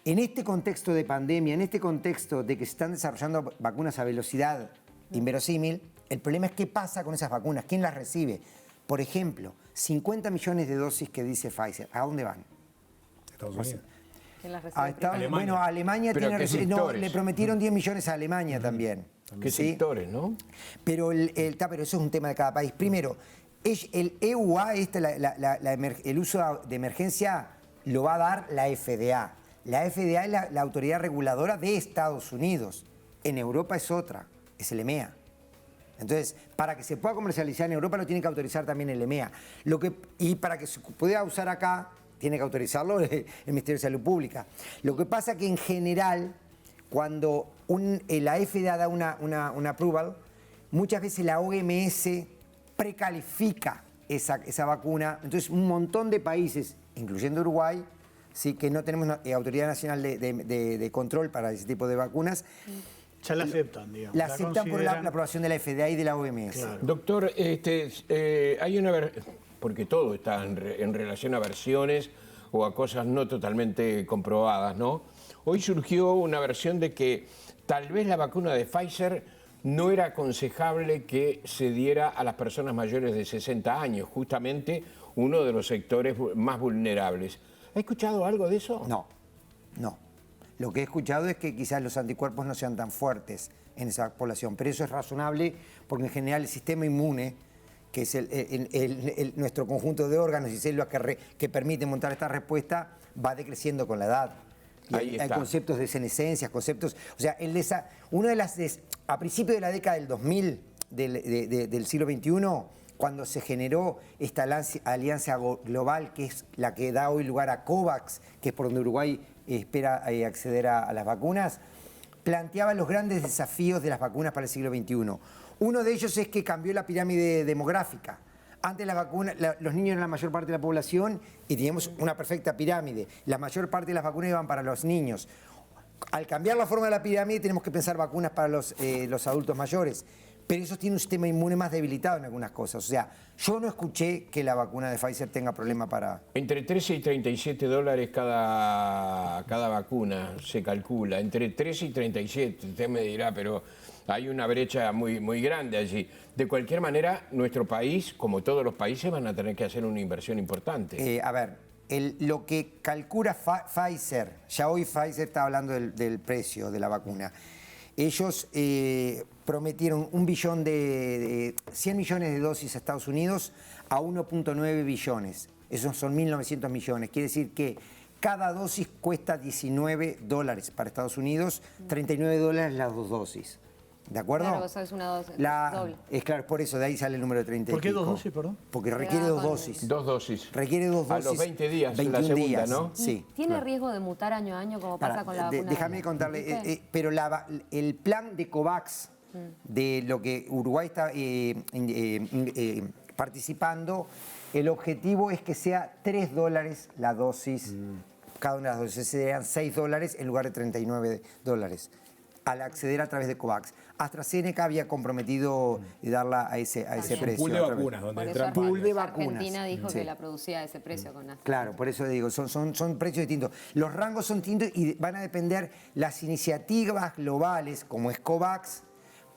en este contexto de pandemia, en este contexto de que se están desarrollando vacunas a velocidad inverosímil, el problema es qué pasa con esas vacunas, quién las recibe. Por ejemplo, 50 millones de dosis que dice Pfizer, ¿a dónde van? Estados Unidos. ¿Quién las recibe? Alemania. Bueno, Alemania Pero tiene... ¿qué No, sectores? le prometieron 10 millones a Alemania también. ¿Qué ¿sí? sectores, no? Pero, pero eso es un tema de cada país. Primero, el EUA, el uso de emergencia, lo va a dar la FDA. La FDA es la autoridad reguladora de Estados Unidos. En Europa es otra, es el EMEA. Entonces, para que se pueda comercializar en Europa lo tiene que autorizar también el EMEA. Y para que se pueda usar acá, tiene que autorizarlo el Ministerio de Salud Pública. Lo que pasa es que en general, cuando la FDA da una approval, muchas veces la OMS precalifica esa vacuna. Entonces, un montón de países, incluyendo Uruguay, sí, que no tenemos Autoridad Nacional de Control para ese tipo de vacunas, Ya la aceptan, digamos. la aceptan por la aprobación de la FDA y de la OMS. Claro. Doctor, hay porque todo está en relación a versiones o a cosas no totalmente comprobadas, ¿no? Hoy surgió una versión de que tal vez la vacuna de Pfizer no era aconsejable que se diera a las personas mayores de 60 años, justamente uno de los sectores más vulnerables. ¿Ha escuchado algo de eso? No. Lo que he escuchado es que quizás los anticuerpos no sean tan fuertes en esa población, pero eso es razonable porque en general el sistema inmune, que es nuestro conjunto de órganos y células que permite montar esta respuesta, va decreciendo con la edad. Y Ahí hay está. conceptos de senescencias, conceptos... O sea, a principios de la década del 2000 del siglo XXI, cuando se generó esta alianza global, que es la que da hoy lugar a COVAX, que es por donde Uruguay espera acceder a las vacunas, planteaba los grandes desafíos de las vacunas para el siglo XXI. Uno de ellos es que cambió la pirámide demográfica. Antes las vacunas, los niños eran la mayor parte de la población y teníamos una perfecta pirámide. La mayor parte de las vacunas iban para los niños. Al cambiar la forma de la pirámide tenemos que pensar vacunas para los adultos mayores. Pero eso tiene un sistema inmune más debilitado en algunas cosas. O sea, yo no escuché que la vacuna de Pfizer tenga problema para... Entre 13 y 37 dólares cada vacuna se calcula. Entre 13 y 37, usted me dirá, pero hay una brecha muy, muy grande allí. De cualquier manera, nuestro país, como todos los países, van a tener que hacer una inversión importante. A ver, lo que calcula Pfizer, ya hoy Pfizer está hablando del precio de la vacuna. Ellos prometieron 100 millones de dosis a Estados Unidos a 1.9 billones. Esos son 1.900 millones. Quiere decir que cada dosis cuesta 19 dólares para Estados Unidos, 39 dólares las 2 dosis. ¿De acuerdo? Claro, eso es una dosis doble. Es claro, por eso, de ahí sale el número de 30 y ¿Por qué pico. 2 dosis, perdón? Porque requiere 2 dosis. 2 dosis. Requiere 2 dosis. A los 20 días, la 21 segunda, días, ¿no? Sí. ¿Tiene riesgo de mutar año a año como pasa con la vacuna? Déjame contarle, pero el plan de COVAX, de lo que Uruguay está participando, el objetivo es que sea 3 dólares la dosis, cada una de las dosis, serían 6 dólares en lugar de 39 dólares, al acceder a través de COVAX. AstraZeneca había comprometido darla a ese precio. Pool de vacunas, donde Por entran eso Pool de Argentina vacunas. dijo Sí. que la producía a ese precio con AstraZeneca. Claro, por eso digo, son precios distintos. Los rangos son distintos y van a depender las iniciativas globales, como es COVAX,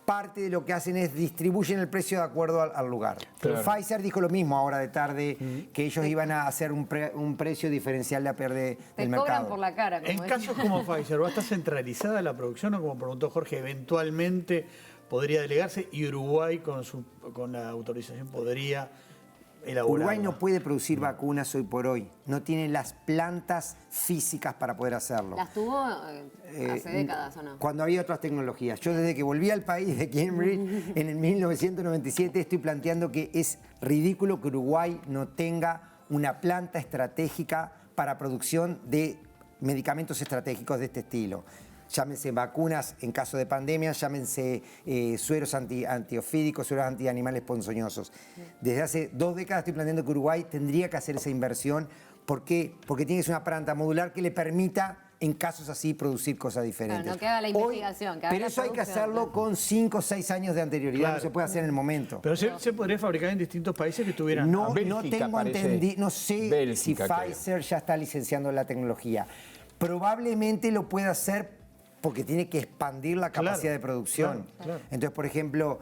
parte de lo que hacen es distribuyen el precio de acuerdo al lugar. Claro. Pfizer dijo lo mismo ahora de tarde, que ellos iban a hacer un precio diferencial de del Te mercado. cobran por la cara. En como casos como Pfizer, ¿va a estar centralizada la producción o, como preguntó Jorge, eventualmente podría delegarse y Uruguay con la autorización podría elaborar? Uruguay no puede producir vacunas hoy por hoy. No tiene las plantas físicas para poder hacerlo. ¿Las tuvo hace décadas o no? Cuando había otras tecnologías. Yo desde que volví al país de Cambridge en el 1997 estoy planteando que es ridículo que Uruguay no tenga una planta estratégica para producción de medicamentos estratégicos de este estilo. Llámense vacunas en caso de pandemia, llámense sueros antiofídicos, sueros antianimales ponzoñosos. Desde hace 2 décadas estoy planteando que Uruguay tendría que hacer esa inversión. ¿Por qué? Porque tiene que ser una planta modular que le permita, en casos así, producir cosas diferentes. Claro, no que haga la investigación, que haga pero la eso hay que producción, hacerlo claro. con 5 o 6 años de anterioridad, Claro. no se puede hacer en el momento. Pero se podría fabricar en distintos países que tuvieran... No Bélgica, tengo parece. entendido, no sé Bélgica, si creo. Pfizer ya está licenciando la tecnología. Probablemente lo pueda hacer porque tiene que expandir la capacidad de producción. claro. Entonces, por ejemplo,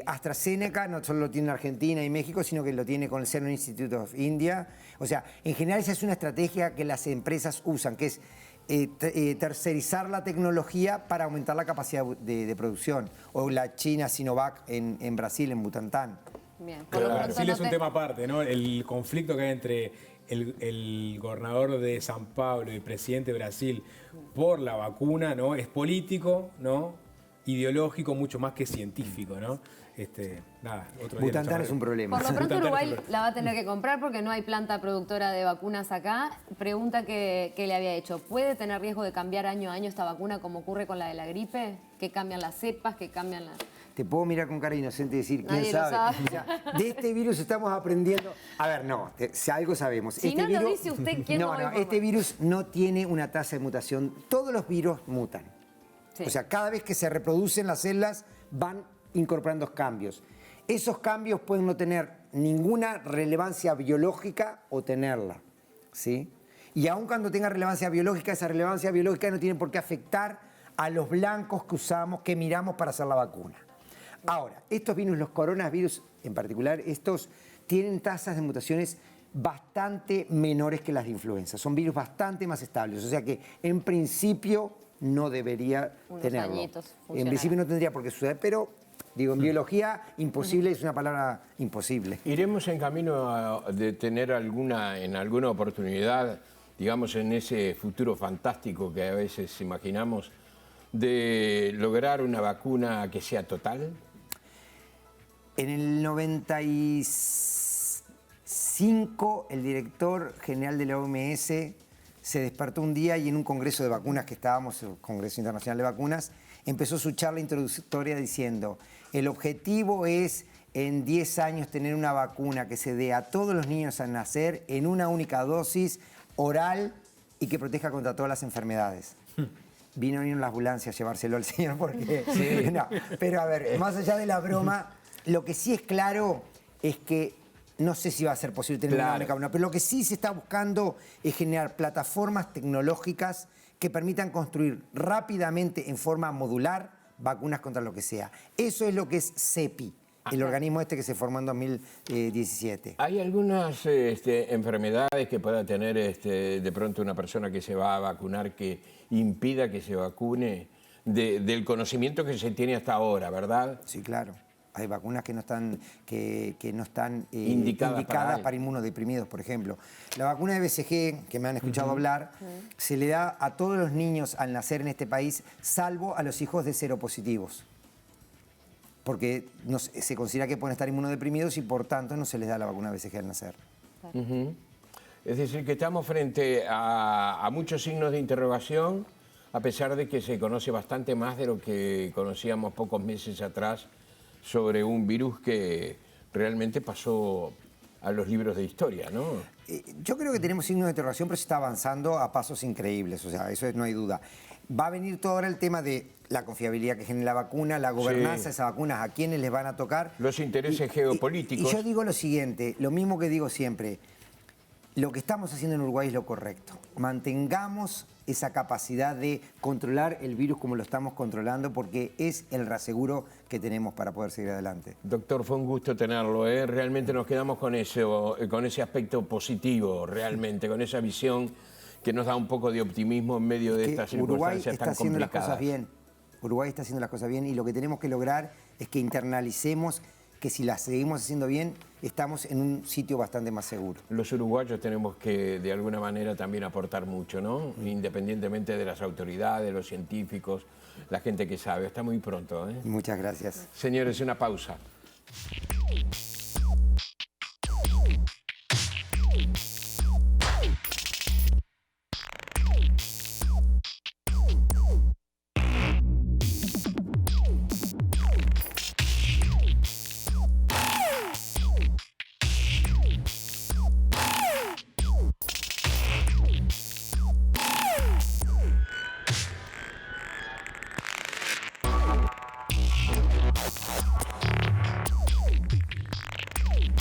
AstraZeneca no solo lo tiene en Argentina y México, sino que lo tiene con el Serum Institute of India. O sea, en general esa es una estrategia que las empresas usan, que es tercerizar la tecnología para aumentar la capacidad de producción. O la China Sinovac en Brasil, en Butantan. Bien. Por lo Claro, pronto Brasil no es un te- tema aparte, ¿no? El conflicto que hay entre el gobernador de San Pablo y el presidente de Brasil por la vacuna, ¿no? Es político, ¿no? Ideológico, mucho más que científico, ¿no? Nada, otro día Butantan lo es un problema. Por lo pronto Butantan es un Uruguay problema. la va a tener que comprar porque no hay planta productora de vacunas acá. Pregunta que le había hecho, ¿puede tener riesgo de cambiar año a año esta vacuna como ocurre con la de la gripe? ¿Que cambian las cepas, que cambian las...? Te puedo mirar con cara inocente y decir, ¿quién Nadie lo sabe? sabe. O sea, de este virus estamos aprendiendo. A ver, no, si algo sabemos. Si no lo dice usted, ¿quién lo va a informar? Este virus no tiene una tasa de mutación. Todos los virus mutan. Sí. O sea, cada vez que se reproducen las células van incorporando cambios. Esos cambios pueden no tener ninguna relevancia biológica o tenerla, ¿sí? Y aun cuando tenga relevancia biológica, esa relevancia biológica no tiene por qué afectar a los blancos que usamos, que miramos para hacer la vacuna. Ahora, estos virus, los coronavirus en particular, estos tienen tasas de mutaciones bastante menores que las de influenza. Son virus bastante más estables. O sea que, en principio, no debería Unos tenerlo. añitos En funcionar. principio no tendría por qué suceder, pero, digo, en biología, imposible es una palabra imposible. ¿Iremos en camino de tener en alguna oportunidad digamos, en ese futuro fantástico que a veces imaginamos, de lograr una vacuna que sea total? En el 95, el director general de la OMS se despertó un día y en un congreso de vacunas que estábamos, el Congreso Internacional de Vacunas, empezó su charla introductoria diciendo: el objetivo es en 10 años tener una vacuna que se dé a todos los niños al nacer en una única dosis oral y que proteja contra todas las enfermedades. Vinieron las ambulancias a llevárselo al señor porque... Sí. No, pero a ver, más allá de la broma, lo que sí es claro es que no sé si va a ser posible tener una única vacuna, pero lo que sí se está buscando es generar plataformas tecnológicas que permitan construir rápidamente en forma modular vacunas contra lo que sea. Eso es lo que es CEPI, el organismo este que se formó en 2017. ¿Hay algunas enfermedades que pueda tener de pronto una persona que se va a vacunar que impida que se vacune del conocimiento que se tiene hasta ahora, verdad? Sí, claro. Hay vacunas que no están, indicadas para inmunodeprimidos, por ejemplo. La vacuna de BCG, que me han escuchado hablar, se le da a todos los niños al nacer en este país, salvo a los hijos de seropositivos. Porque se considera que pueden estar inmunodeprimidos y por tanto no se les da la vacuna BCG al nacer. Es decir, que estamos frente a muchos signos de interrogación, a pesar de que se conoce bastante más de lo que conocíamos pocos meses atrás sobre un virus que realmente pasó a los libros de historia, ¿no? Yo creo que tenemos signos de interrogación, pero se está avanzando a pasos increíbles, o sea, eso no hay duda. Va a venir todo ahora el tema de la confiabilidad que genera la vacuna, la gobernanza de esas vacunas, a quiénes les van a tocar. Los intereses geopolíticos. Y yo digo lo siguiente, lo mismo que digo siempre, lo que estamos haciendo en Uruguay es lo correcto. Mantengamos esa capacidad de controlar el virus como lo estamos controlando, porque es el reaseguro que tenemos para poder seguir adelante. Doctor, fue un gusto tenerlo, ¿eh? Realmente nos quedamos con ese aspecto positivo, realmente, con esa visión que nos da un poco de optimismo en medio de estas circunstancias tan complicadas. Uruguay está haciendo las cosas bien. Uruguay está haciendo las cosas bien y lo que tenemos que lograr es que internalicemos que si las seguimos haciendo bien, estamos en un sitio bastante más seguro. Los uruguayos tenemos que, de alguna manera, también aportar mucho, ¿no? Independientemente de las autoridades, los científicos, la gente que sabe. Hasta muy pronto, ¿eh? Muchas gracias. Señores, una pausa.